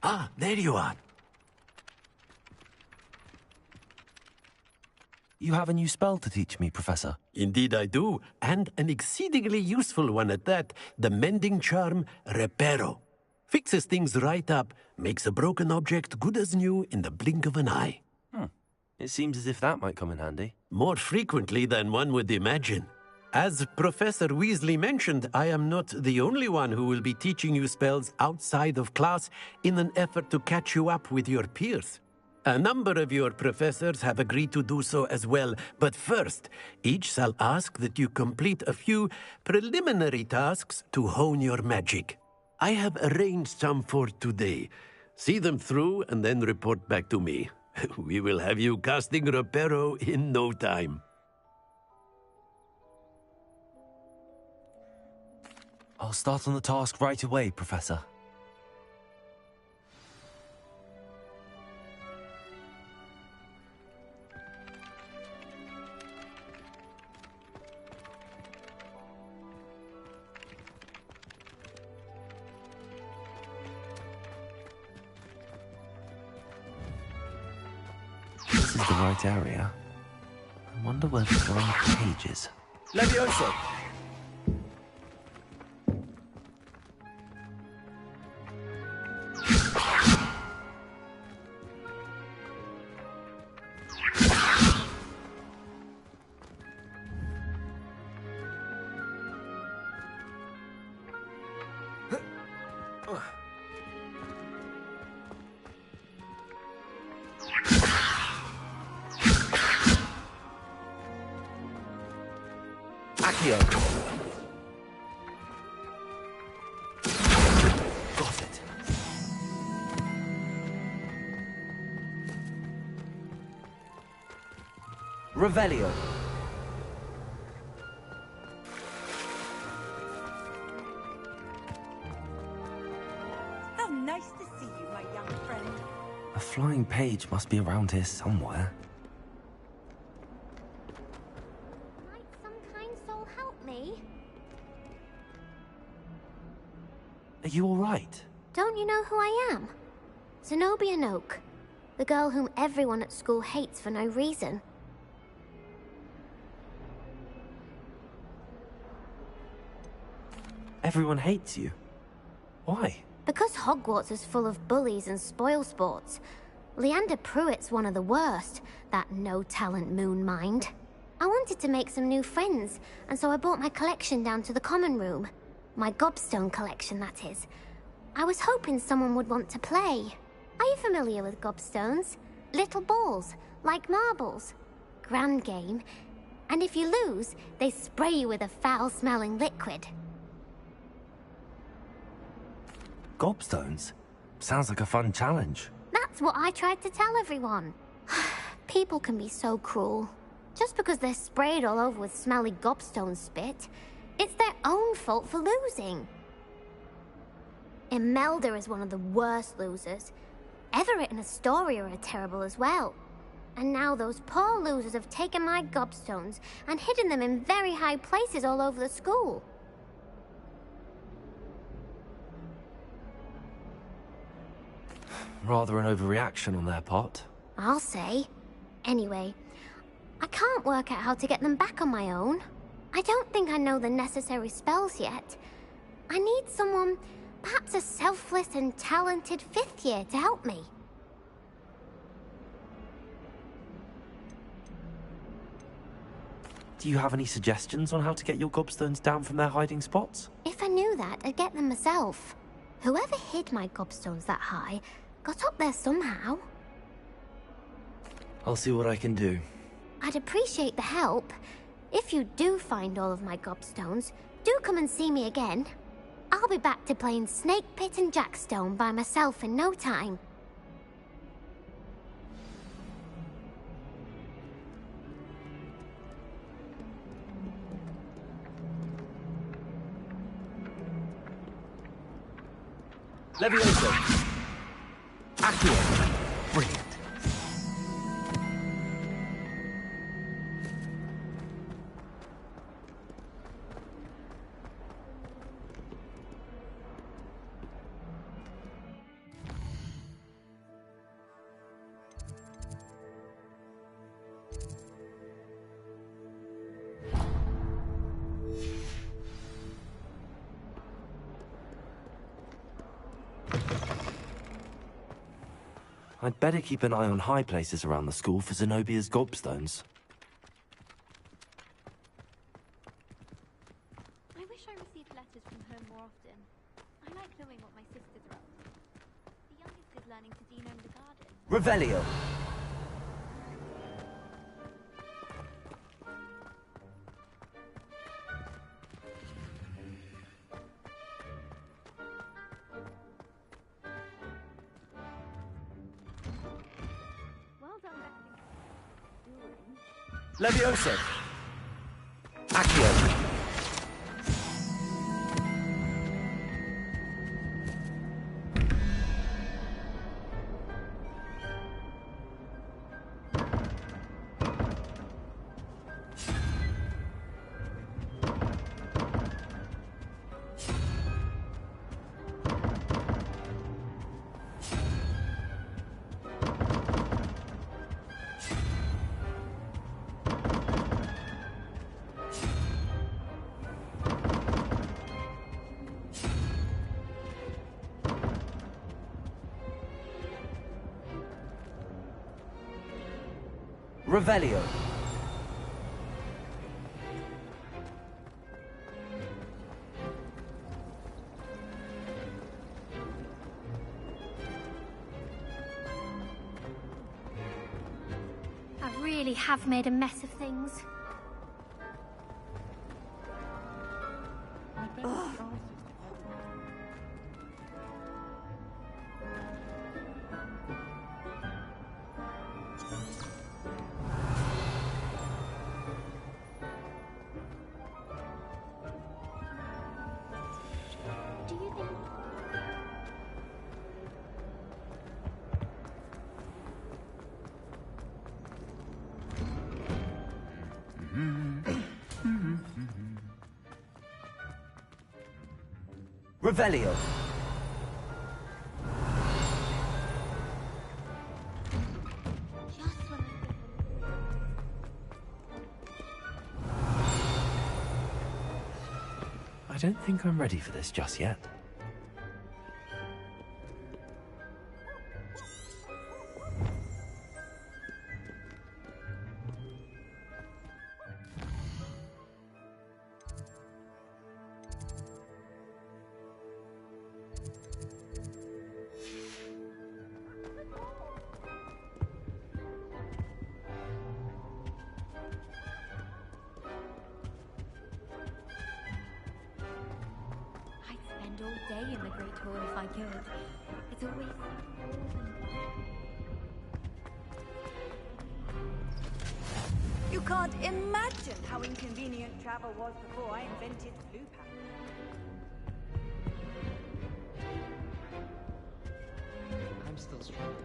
S14: Ah, there you are.
S4: You have a new spell to teach me, Professor.
S14: Indeed I do, and an exceedingly useful one at that. The mending charm, Reparo. Fixes things right up, makes a broken object good as new in the blink of an eye.
S4: It seems as if that might come in handy.
S14: More frequently than one would imagine. As Professor Weasley mentioned, I am not the only one who will be teaching you spells outside of class in an effort to catch you up with your peers. A number of your professors have agreed to do so as well, but first, each shall ask that you complete a few preliminary tasks to hone your magic. I have arranged some for today. See them through and then report back to me. We will have you casting Reparo in no time.
S4: I'll start on the task right away, Professor. This is the right area. I wonder where the right page is.
S7: Levioso!
S4: Got it. Revelio.
S9: How nice to see you, my young friend.
S4: A flying page must be around here somewhere.
S18: Might some kind soul help me?
S4: Are you all right?
S18: Don't you know who I am? Zenobia Noak, the girl whom everyone at school hates for no reason.
S4: Everyone hates you. Why?
S18: Because Hogwarts is full of bullies and spoilsports. Leander Pruitt's one of the worst, that no-talent moon mind. I wanted to make some new friends, and so I brought my collection down to the common room. My gobstone collection, that is. I was hoping someone would want to play. Are you familiar with gobstones? Little balls, like marbles. Grand game. And if you lose, they spray you with a foul-smelling liquid.
S4: Gobstones? Sounds like a fun challenge.
S18: That's what I tried to tell everyone. People can be so cruel. Just because they're sprayed all over with smelly gobstone spit, it's their own fault for losing. Imelda is one of the worst losers. Everett and Astoria are terrible as well. And now those poor losers have taken my gobstones and hidden them in very high places all over the school.
S4: Rather an overreaction on their part.
S18: I'll say. Anyway, I can't work out how to get them back on my own. I don't think I know the necessary spells yet. I need someone, perhaps a selfless and talented fifth year to help me.
S4: Do you have any suggestions on how to get your gobstones down from their hiding spots?
S18: If I knew that, I'd get them myself. Whoever hid my gobstones that high got up there somehow.
S4: I'll see what I can do.
S18: I'd appreciate the help. If you do find all of my gobstones, do come and see me again. I'll be back to playing Snake Pit and Jackstone by myself in no time.
S7: Levioso. Accio. Brilliant.
S4: I'd better keep an eye on high places around the school for Zenobia's gobstones.
S6: I wish I received letters from home more often. I like knowing what my sisters are up to. The youngest is learning to denome the garden.
S7: Revelio.
S6: Well done,
S7: Levioso. Accio.
S4: Revelio.
S1: I really have made a mess of things.
S7: Revelio.
S4: I don't think I'm ready for this just yet.
S19: All day in the Great Hall if I could. It's always...
S9: You can't imagine how inconvenient travel was before I invented Floo Pack.
S15: I'm still struggling.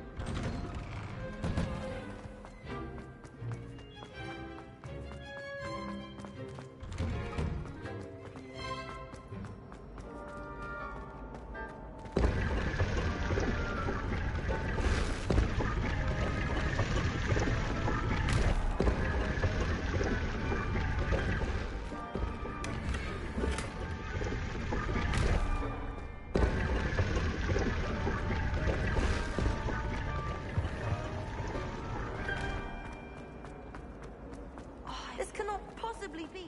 S9: This cannot possibly be.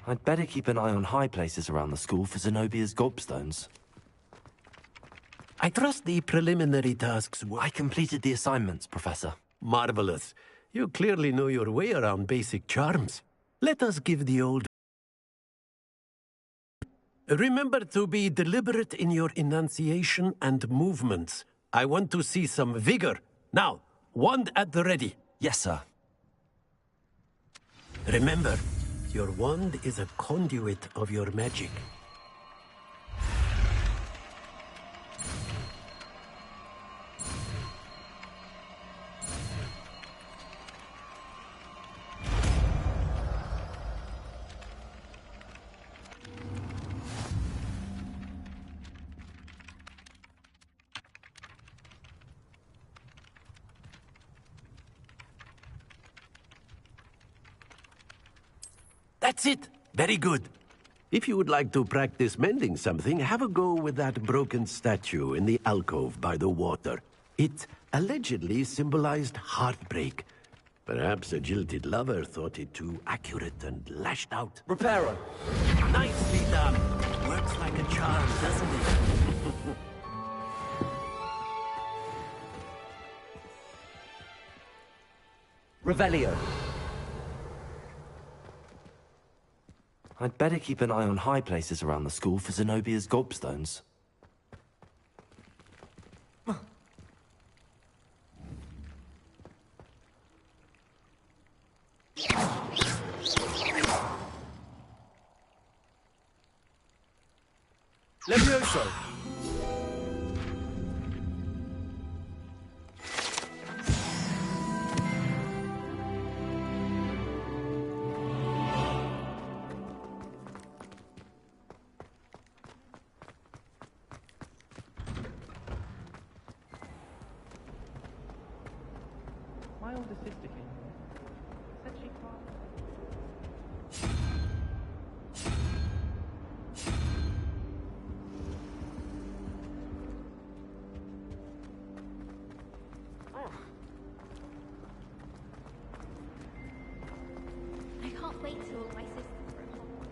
S4: I'd better keep an eye on high places around the school for Zenobia's gobstones.
S14: I trust the preliminary tasks were...
S4: I completed the assignments, Professor.
S14: Marvelous. You clearly know your way around basic charms. Let us give the old... Remember to be deliberate in your enunciation and movements. I want to see some vigor. Now, wand at the ready.
S4: Yes, sir.
S14: Remember, your wand is a conduit of your magic. That's it! Very good. If you would like to practice mending something, have a go with that broken statue in the alcove by the water. It allegedly symbolized heartbreak. Perhaps a jilted lover thought it too accurate and lashed out.
S7: Reparo.
S14: Nicely done. Works like a charm, doesn't it?
S7: Revelio.
S4: I'd better keep an eye on high places around the school for Zenobia's gobstones.
S7: Levioso.
S15: My older sister came here. Said she cried.
S19: I can't wait till all my sisters are at Hogwarts with me.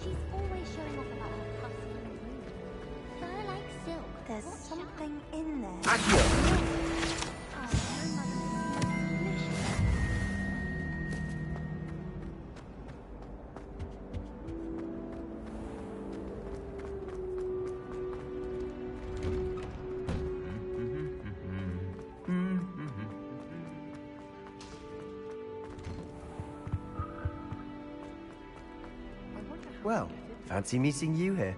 S18: She's always showing off about her custom room. Fur like silk.
S9: There's something in there.
S7: Accio.
S19: Oh, my mother makes the most delicious.
S11: Well, fancy meeting you here.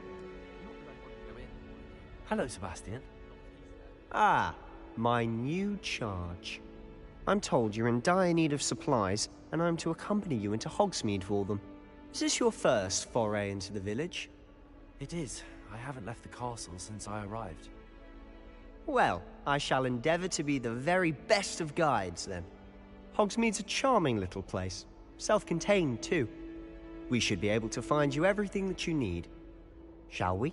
S4: Hello, Sebastian.
S11: Ah, my new charge. I'm told you're in dire need of supplies, and I'm to accompany you into Hogsmeade for them. Is this your first foray into the village?
S4: It is. I haven't left the castle since I arrived.
S11: Well, I shall endeavour to be the very best of guides, then. Hogsmeade's a charming little place. Self-contained, too. We should be able to find you everything that you need. Shall we?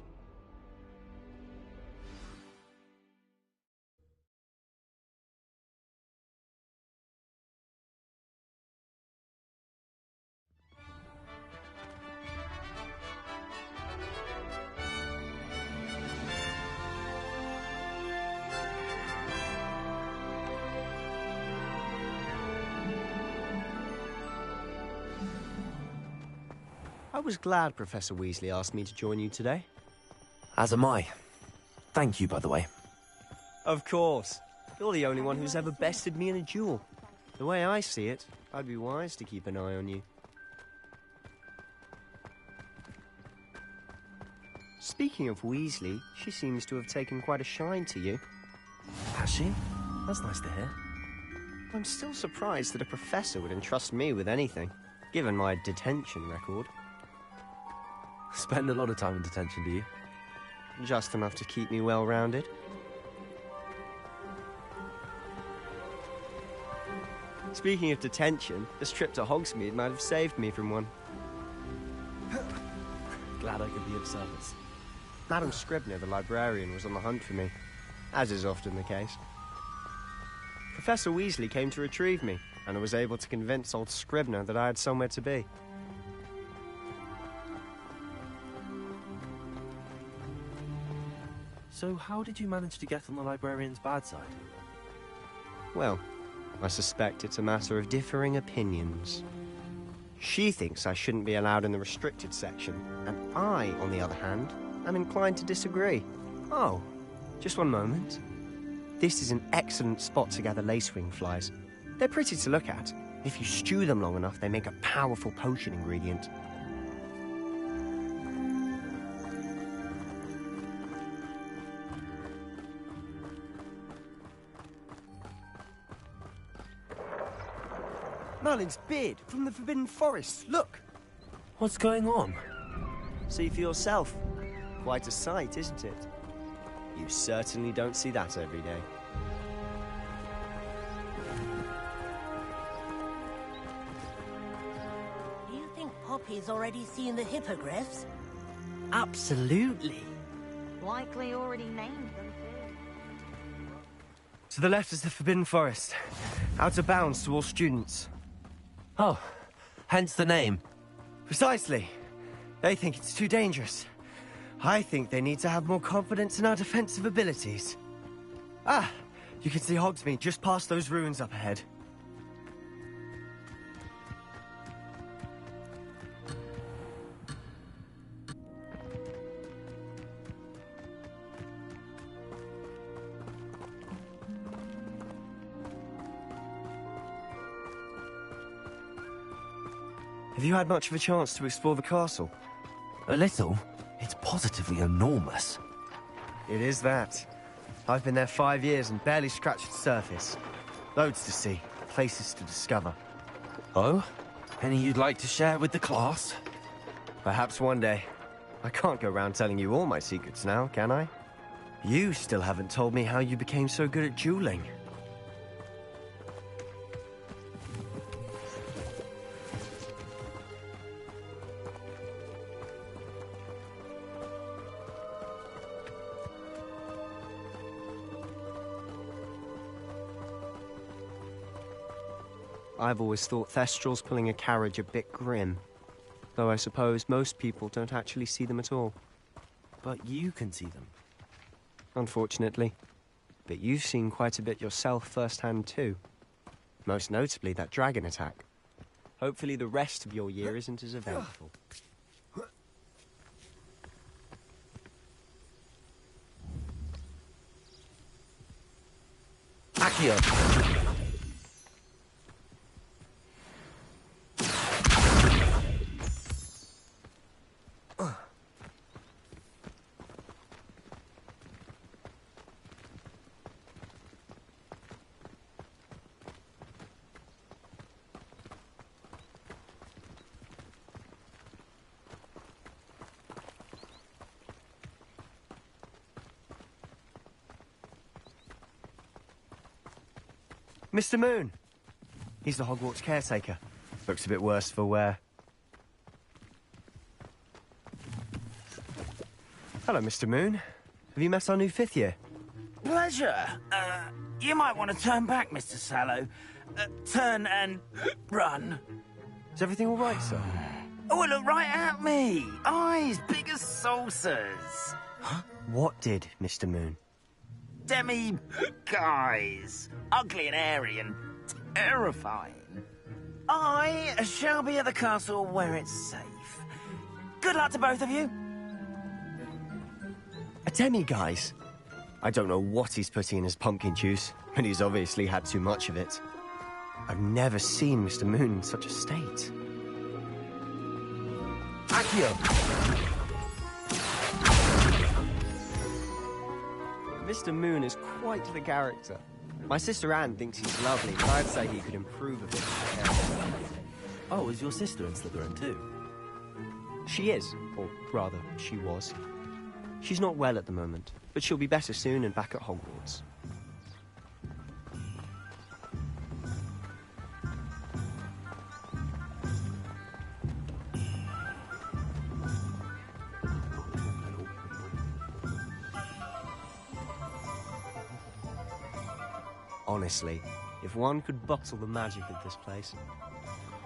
S11: I was glad Professor Weasley asked me to join you today.
S4: As am I. Thank you, by the way.
S11: Of course. You're the only one who's ever bested me in a duel. The way I see it, I'd be wise to keep an eye on you. Speaking of Weasley, she seems to have taken quite a shine to you.
S4: Has she? That's nice to hear.
S11: I'm still surprised that a professor would entrust me with anything, given my detention record.
S4: Spend a lot of time in detention, do you?
S11: Just enough to keep me well-rounded. Speaking of detention, this trip to Hogsmeade might have saved me from one.
S4: Glad I could be of service.
S11: Madam Scribner, the librarian, was on the hunt for me, as is often the case. Professor Weasley came to retrieve me, and I was able to convince old Scribner that I had somewhere to be.
S4: So how did you manage to get on the librarian's bad side?
S11: Well, I suspect it's a matter of differing opinions. She thinks I shouldn't be allowed in the restricted section, and I, on the other hand, am inclined to disagree. Oh, just one moment. This is an excellent spot to gather lacewing flies. They're pretty to look at. If you stew them long enough, they make a powerful potion ingredient. Merlin's beard from the Forbidden Forest. Look!
S4: What's going on?
S11: See for yourself. Quite a sight, isn't it? You certainly don't see that every day.
S20: Do you think Poppy's already seen the hippogriffs?
S17: Absolutely.
S9: Likely already named them too.
S11: To the left is the Forbidden Forest. Out of bounds to all students.
S4: Oh, hence the name.
S11: Precisely. They think it's too dangerous. I think they need to have more confidence in our defensive abilities. Ah, you can see Hogsmeade just past those ruins up ahead. Have you had much of a chance to explore the castle?
S4: A little. It's positively enormous.
S11: It is that. I've been there 5 years and barely scratched the surface. Loads to see, places to discover.
S4: Oh? Any you'd like to share with the class?
S11: Perhaps one day. I can't go around telling you all my secrets now, can I? You still haven't told me how you became so good at dueling. I've always thought Thestrals pulling a carriage a bit grim. Though I suppose most people don't actually see them at all.
S4: But you can see them.
S11: Unfortunately. But you've seen quite a bit yourself firsthand too. Most notably that dragon attack. Hopefully the rest of your year isn't as eventful.
S4: Accio!
S11: Mr. Moon. He's the Hogwarts caretaker. Looks a bit worse for wear. Hello, Mr. Moon. Have you met our new 5th year?
S21: Pleasure. You might want to turn back, Mr. Sallow. Turn and run.
S11: Is everything all right, sir?
S21: Oh, look right at me. Eyes big as saucers.
S11: What did, Mr. Moon?
S21: Guys. Ugly and hairy and terrifying. I shall be at the castle where it's safe. Good luck to both of you.
S11: A demi-guise? I don't know what he's putting in his pumpkin juice, but he's obviously had too much of it. I've never seen Mr. Moon in such a state.
S7: Accio!
S11: Mr. Moon is quite the character. My sister Anne thinks he's lovely, but I'd say he could improve a bit.
S4: Oh, is your sister in Slytherin too?
S11: She is, or rather, she was. She's not well at the moment, but she'll be better soon and back at Hogwarts. Honestly, if one could bottle the magic of this place.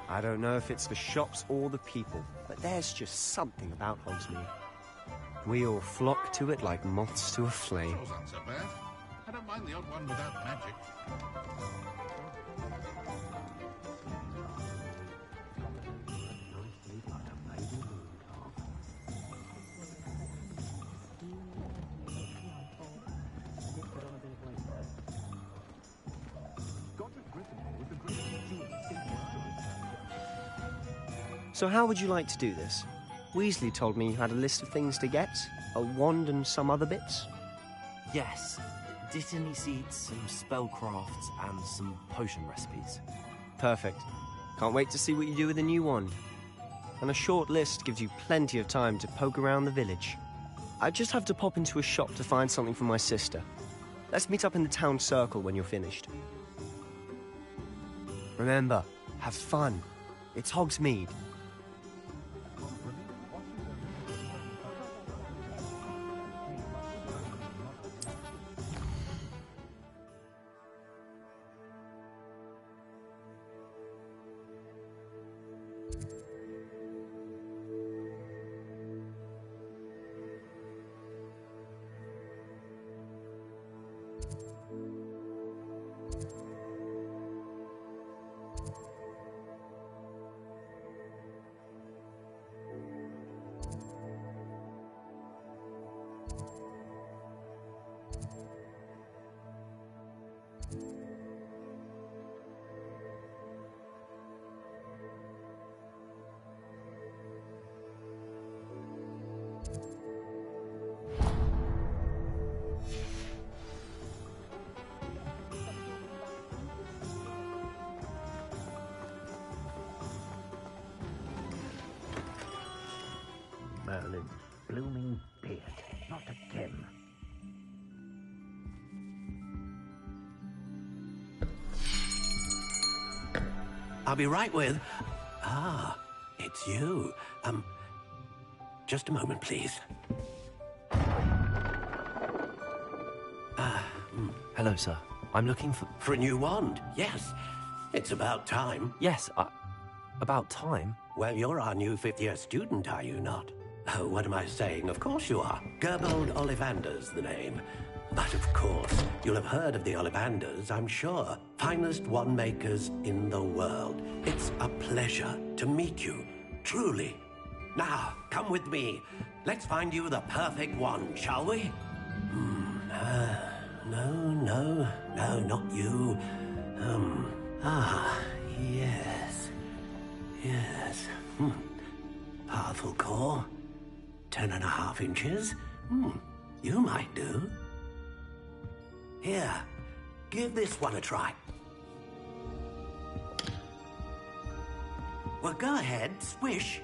S11: I don't know if it's the shops or the people, but there's just something about Hogsmeade. We all flock to it like moths to a flame.
S10: Sounds not so bad. I don't mind the odd one without magic.
S11: So how would you like to do this? Weasley told me you had a list of things to get, a wand and some other bits.
S4: Yes. Dittany seeds, some spellcrafts, and some potion recipes.
S11: Perfect. Can't wait to see what you do with the new wand. And a short list gives you plenty of time to poke around the village. I just have to pop into a shop to find something for my sister. Let's meet up in the town circle when you're finished. Remember, have fun. It's Hogsmeade.
S21: Merlin, blooming beard, not again.
S14: I'll be right with... Ah, it's you. Just a moment, please.
S4: Hello, sir. I'm looking for...
S14: For a new wand, yes. It's about time.
S4: Yes, about time?
S14: Well, you're our new 5th-year student, are you not? Oh, what am I saying? Of course you are. Gerbold Ollivander's the name. But of course, you'll have heard of the Ollivanders, I'm sure. Finest wand makers in the world. It's a pleasure to meet you, truly. Now, come with me. Let's find you the perfect wand, shall we? No, not you. Yes. Powerful core. 10.5 inches. You might do. Here, give this one a try. Well, go ahead, swish.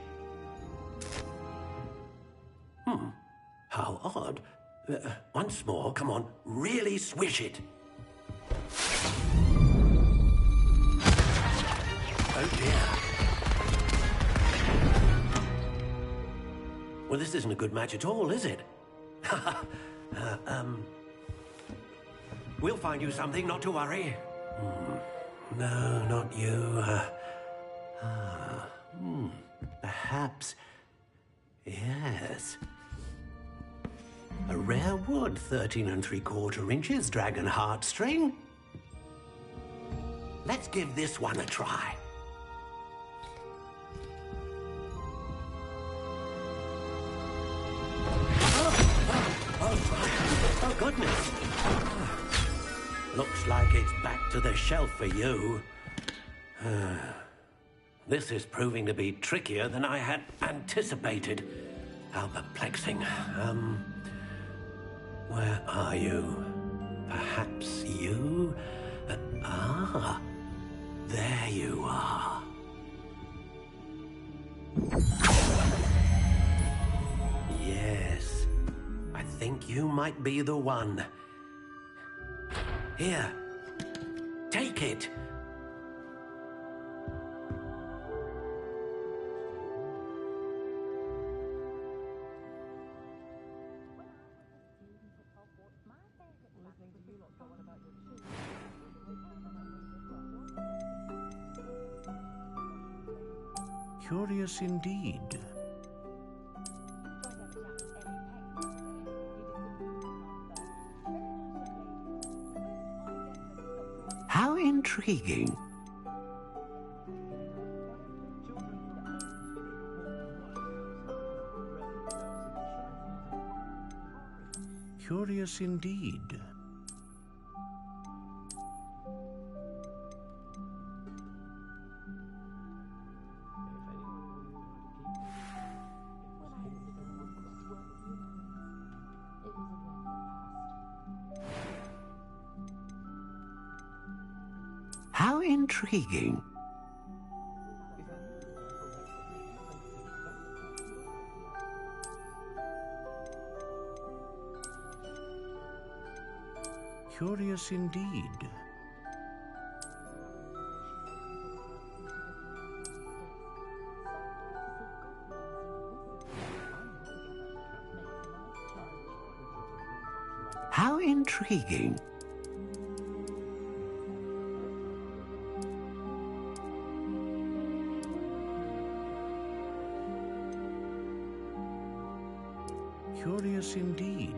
S14: How odd. Once more, come on, really swish it. Oh dear. Well, this isn't a good match at all, is it? We'll find you something, not to worry. No, not you. Perhaps. Yes. A rare wood, 13 3/4 inches, dragon heartstring. Let's give this one a try. Oh, goodness. Looks like it's back to the shelf for you. This is proving to be trickier than I had anticipated. How perplexing. Where are you? Perhaps you? There you are. Yes, I think you might be the one. Here, take it.
S5: Curious indeed.
S14: How intriguing.
S5: Curious indeed.
S14: How intriguing.
S5: Curious indeed.
S14: How intriguing.
S5: Curious indeed.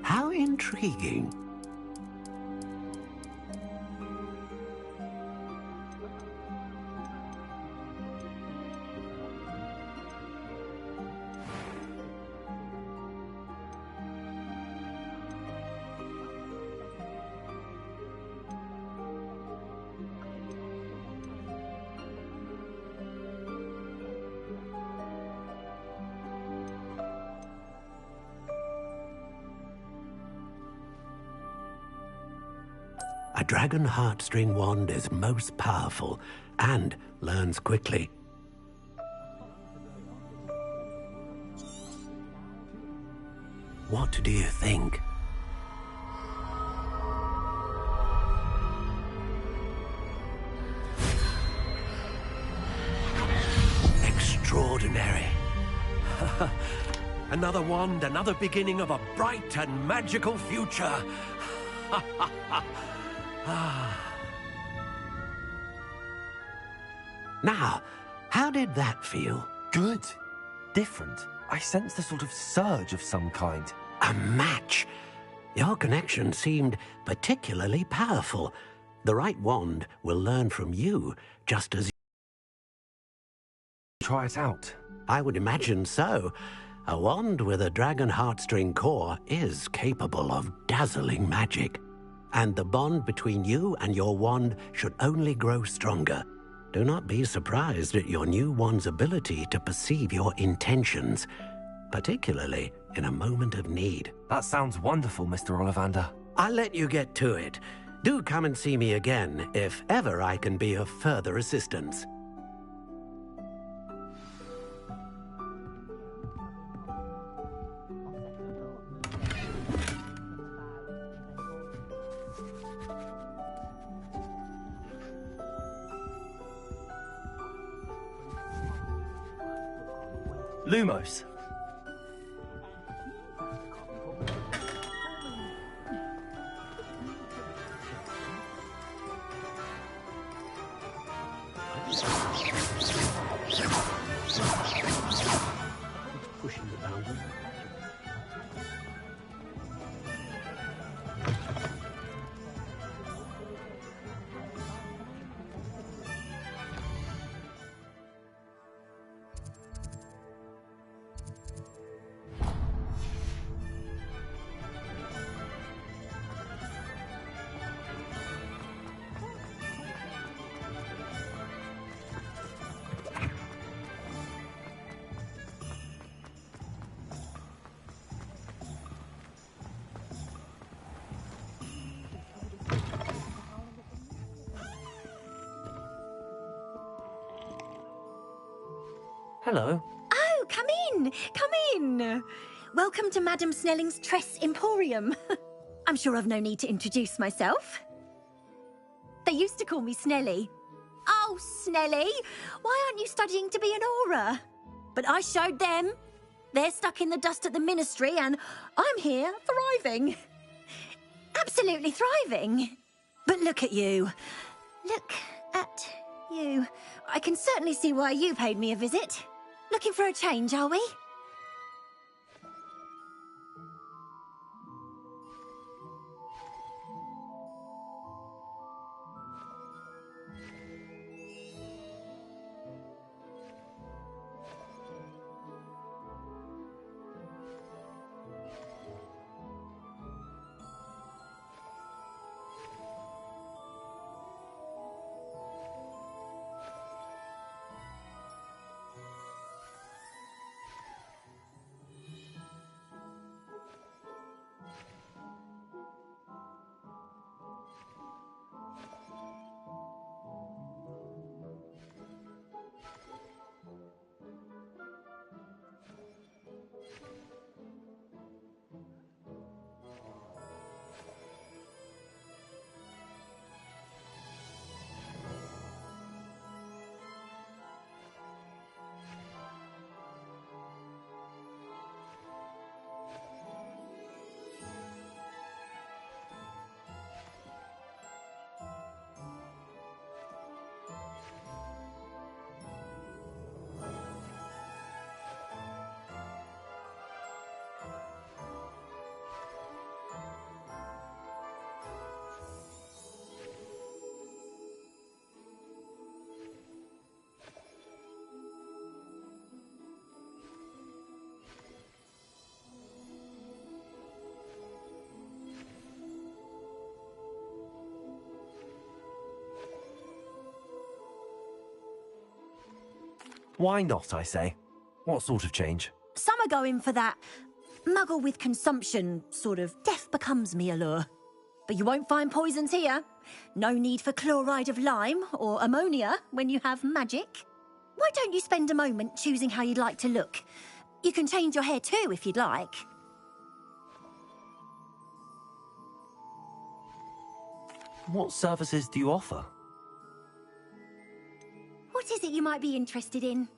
S14: How intriguing. A dragon heartstring wand is most powerful and learns quickly. What do you think? Extraordinary. Another wand, another beginning of a bright and magical future. Now, how did that feel?
S4: Good. Different. I sensed a sort of surge of some kind.
S14: A match. Your connection seemed particularly powerful. The right wand will learn from you, just as...
S4: Try it out.
S14: I would imagine so. A wand with a dragon heartstring core is capable of dazzling magic. And the bond between you and your wand should only grow stronger. Do not be surprised at your new wand's ability to perceive your intentions, particularly in a moment of need.
S4: That sounds wonderful, Mr. Ollivander.
S14: I'll let you get to it. Do come and see me again if ever I can be of further assistance.
S4: Lumos.
S5: Pushing the boundary.
S4: Hello.
S8: Oh, come in! Come in! Welcome to Madame Snelling's Tress Emporium. I'm sure I've no need to introduce myself. They used to call me Snelly. Oh, Snelly! Why aren't you studying to be an aura? But I showed them. They're stuck in the dust at the ministry, and I'm here thriving. Absolutely thriving. But look at you. Look at you. I can certainly see why you paid me a visit. Looking for a change, are we?
S4: Why not, I say? What sort of change?
S8: Some are going for that muggle with consumption, sort of death becomes me allure. But you won't find poisons here. No need for chloride of lime or ammonia when you have magic. Why don't you spend a moment choosing how you'd like to look? You can change your hair too if you'd like.
S4: What services do you offer?
S8: What is it you might be interested in?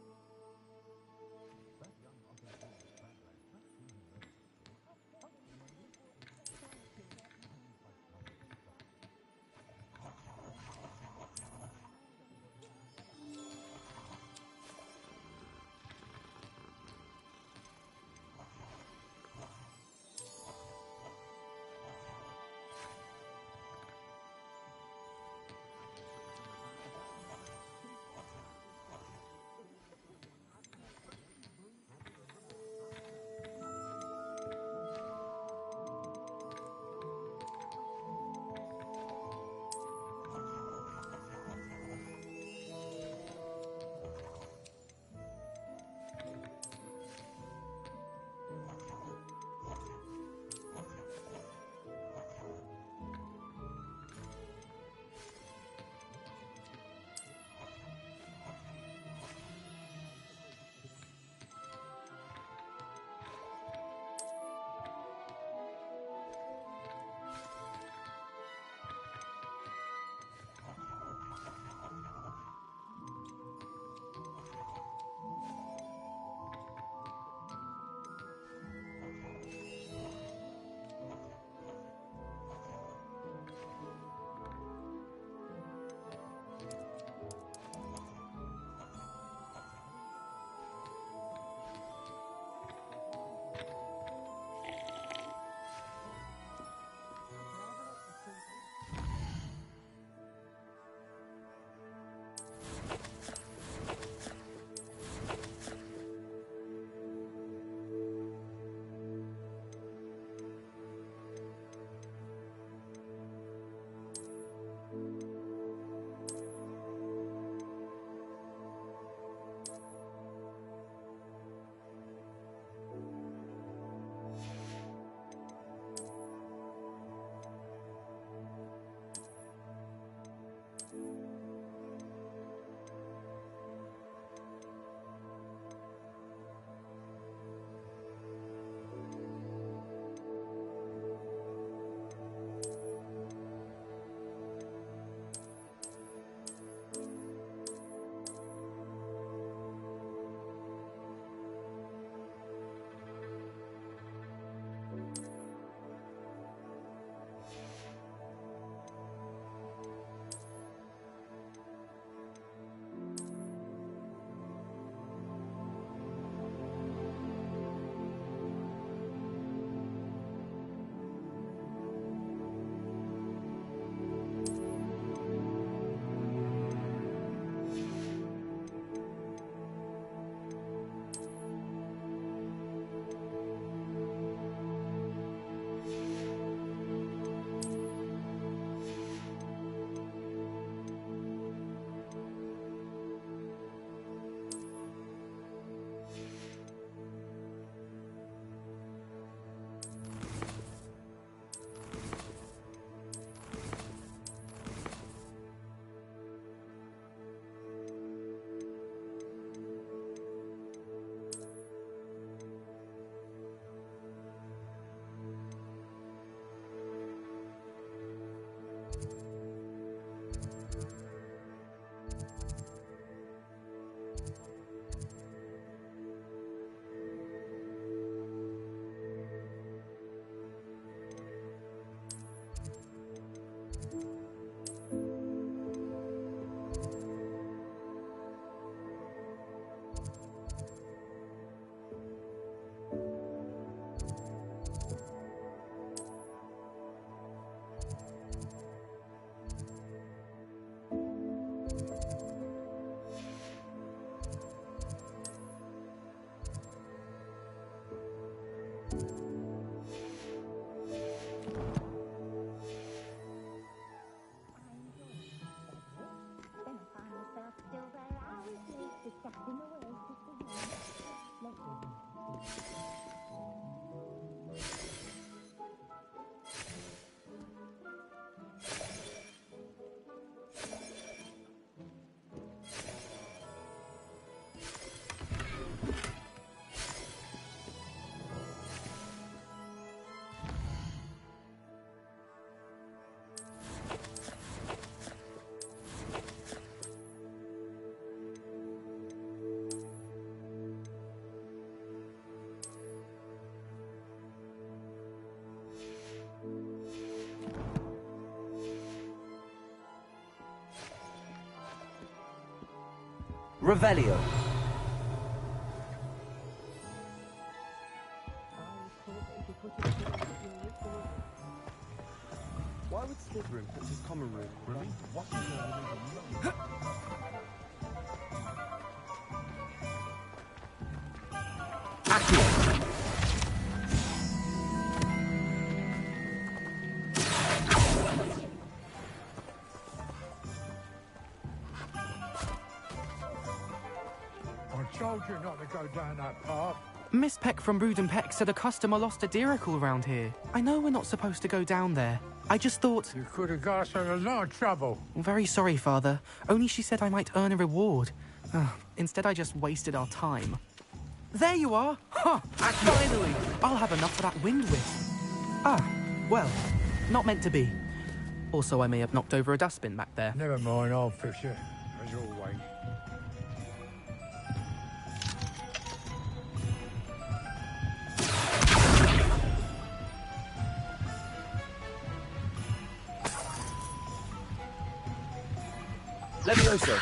S7: Revelio.
S3: Why would Slytherin put his common room?
S10: I told you not to go down that path.
S12: Miss Peck from Brood and Peck said a customer lost a deeracle around here. I know we're not supposed to go down there. I just thought...
S10: You could have got us in a lot of trouble.
S12: I'm very sorry, Father. Only she said I might earn a reward. Instead, I just wasted our time. There you are! Ha! Finally! I'll have enough for that wind wisp. Ah, well, not meant to be. Also, I may have knocked over a dustbin back there.
S10: Never mind, I'll fix it, as always.
S7: Levioso.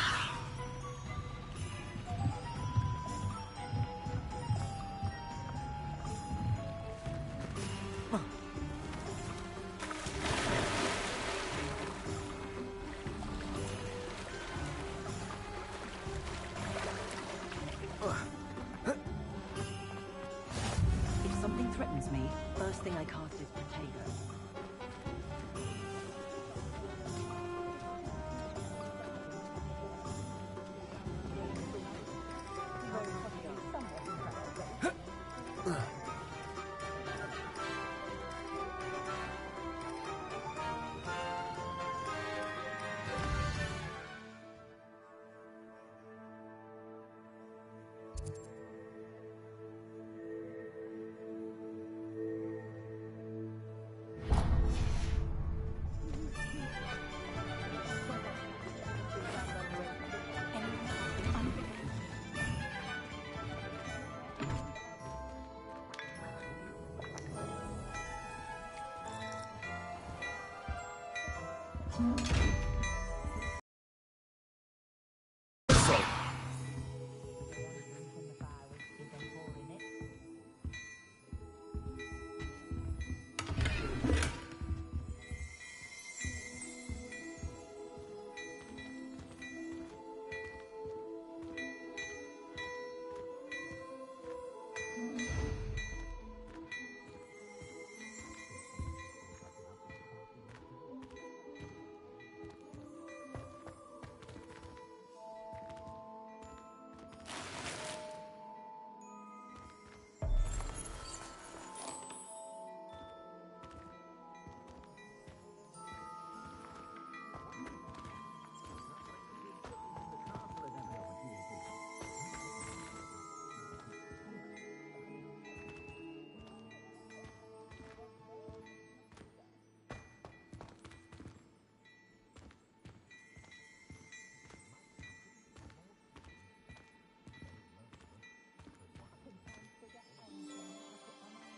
S9: If something threatens me, first thing I cast is Potato.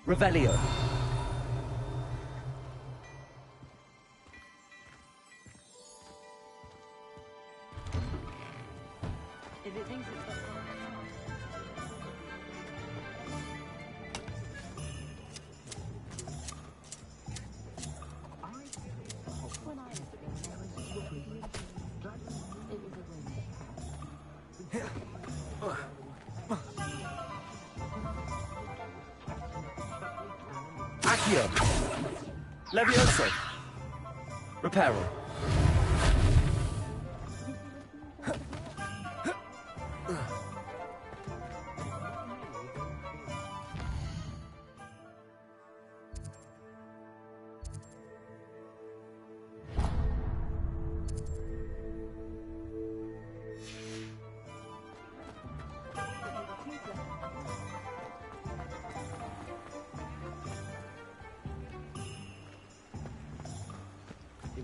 S7: Revelio.
S9: If it thinks it's got
S7: Accio. Levioso. Reparo.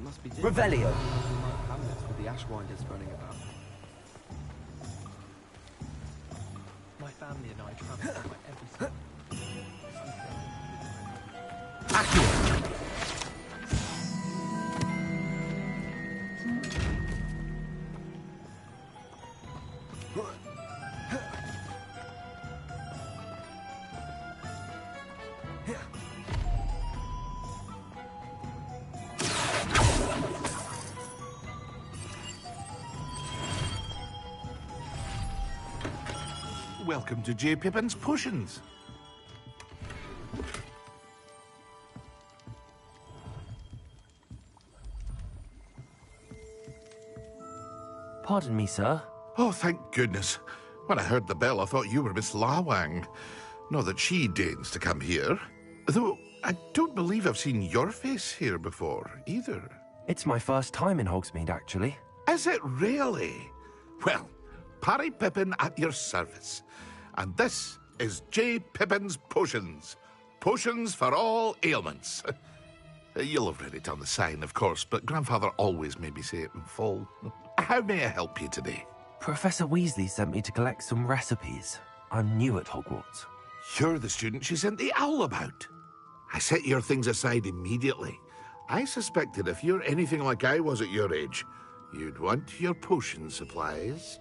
S3: Must be
S7: Revelio.
S3: Hamlets with the Ashwinders running about. My family and I travel by every step.
S7: Accio.
S10: welcome to J. Pippin's Potions.
S4: Pardon me, sir.
S10: Oh, thank goodness. When I heard the bell, I thought you were Miss Lawang. Not that she deigns to come here. Though, I don't believe I've seen your face here before, either.
S4: It's my first time in Hogsmeade, actually.
S10: Is it really? Well, Parry Pippin at your service. And this is J. Pippin's Potions. Potions for all ailments. You'll have read it on the sign, of course, but Grandfather always made me say it in full. How may I help you today?
S4: Professor Weasley sent me to collect some recipes. I'm new at Hogwarts.
S10: You're the student she sent the owl about. I set your things aside immediately. I suspected if you're anything like I was at your age, you'd want your potion supplies.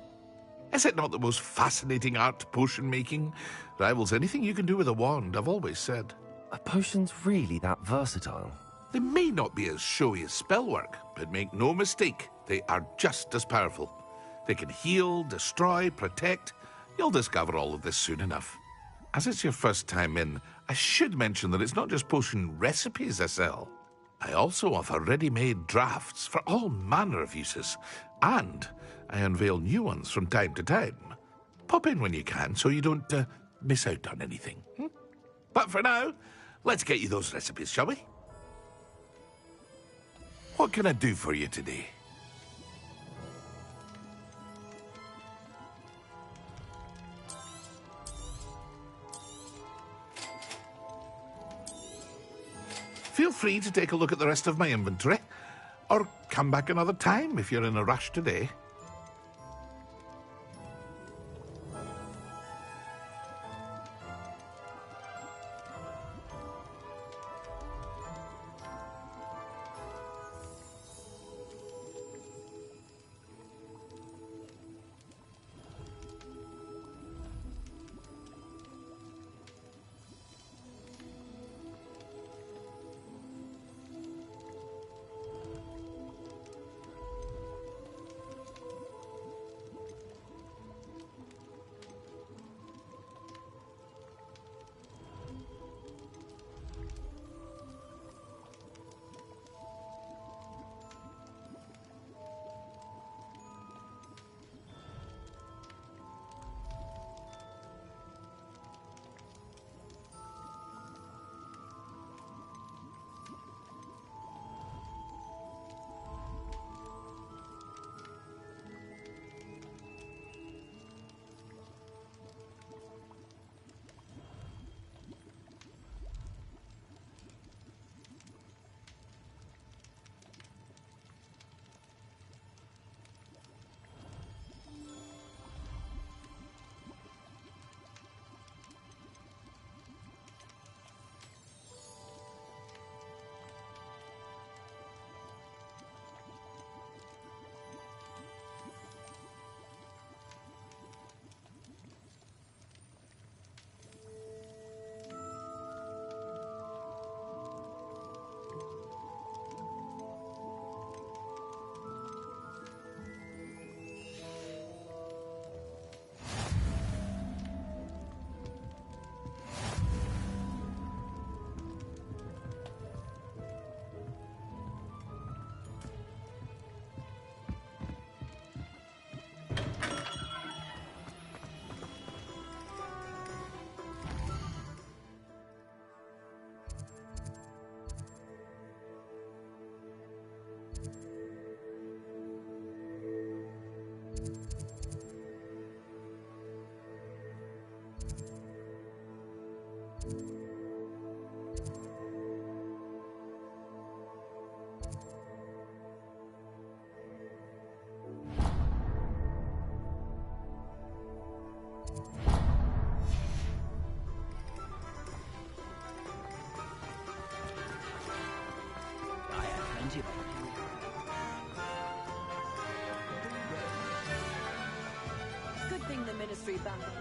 S10: Is it not the most fascinating art, potion making? Rivals anything you can do with a wand, I've always said.
S4: Are potions really that versatile?
S10: They may not be as showy as spellwork, but make no mistake, they are just as powerful. They can heal, destroy, protect. You'll discover all of this soon enough. As it's your first time in, I should mention that it's not just potion recipes I sell. I also offer ready-made drafts for all manner of uses, and I unveil new ones from time to time. Pop in when you can so you don't miss out on anything. But for now, let's get you those recipes, shall we? What can I do for you today? Feel free to take a look at the rest of my inventory, or come back another time if you're in a rush today.
S9: Good thing the Ministry banned them.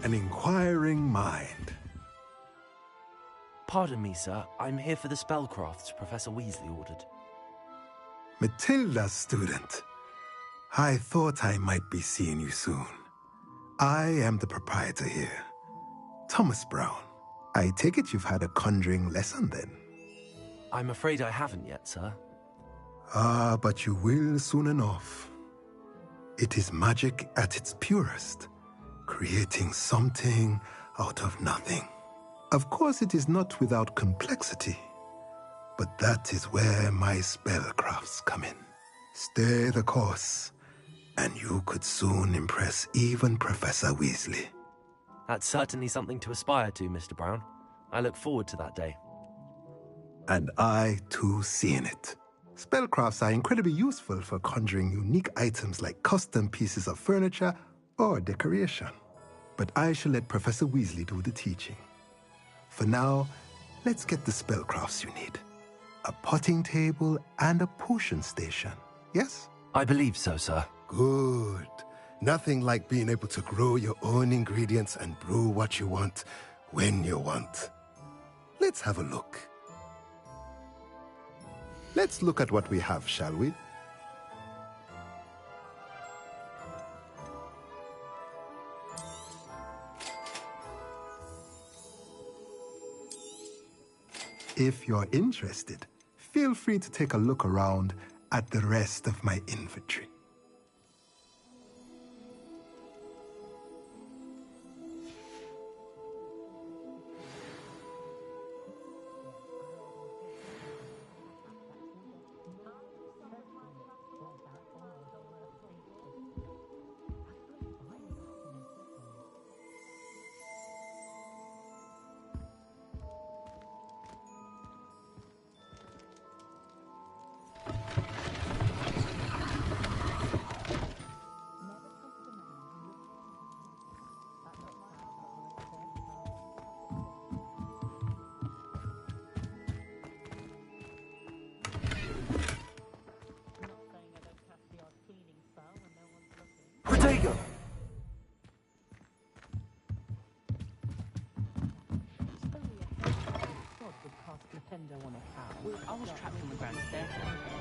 S10: An inquiring mind.
S4: Pardon me, sir. I'm here for the spellcrafts Professor Weasley ordered.
S13: Matilda's student. I thought I might be seeing you soon. I am the proprietor here, Thomas Brown. I take it you've had a conjuring lesson then?
S4: I'm afraid I haven't yet, sir.
S13: Ah, but you will soon enough. It is magic at its purest, creating something out of nothing. Of course, it is not without complexity, but that is where my spellcrafts come in. Stay the course, and you could soon impress even Professor Weasley.
S4: That's certainly something to aspire to, Mr. Brown. I look forward to that day.
S13: And I, too, seeing it. Spellcrafts are incredibly useful for conjuring unique items like custom pieces of furniture or decoration. But I shall let Professor Weasley do the teaching. For now, let's get the spellcrafts you need. A potting table and a potion station, yes?
S4: I believe so, sir.
S13: Good. Nothing like being able to grow your own ingredients and brew what you want when you want. Let's have a look. Let's look at what we have, shall we? If you're interested, feel free to take a look around at the rest of my inventory.
S7: Protego!
S12: I was trapped on the ground staircase.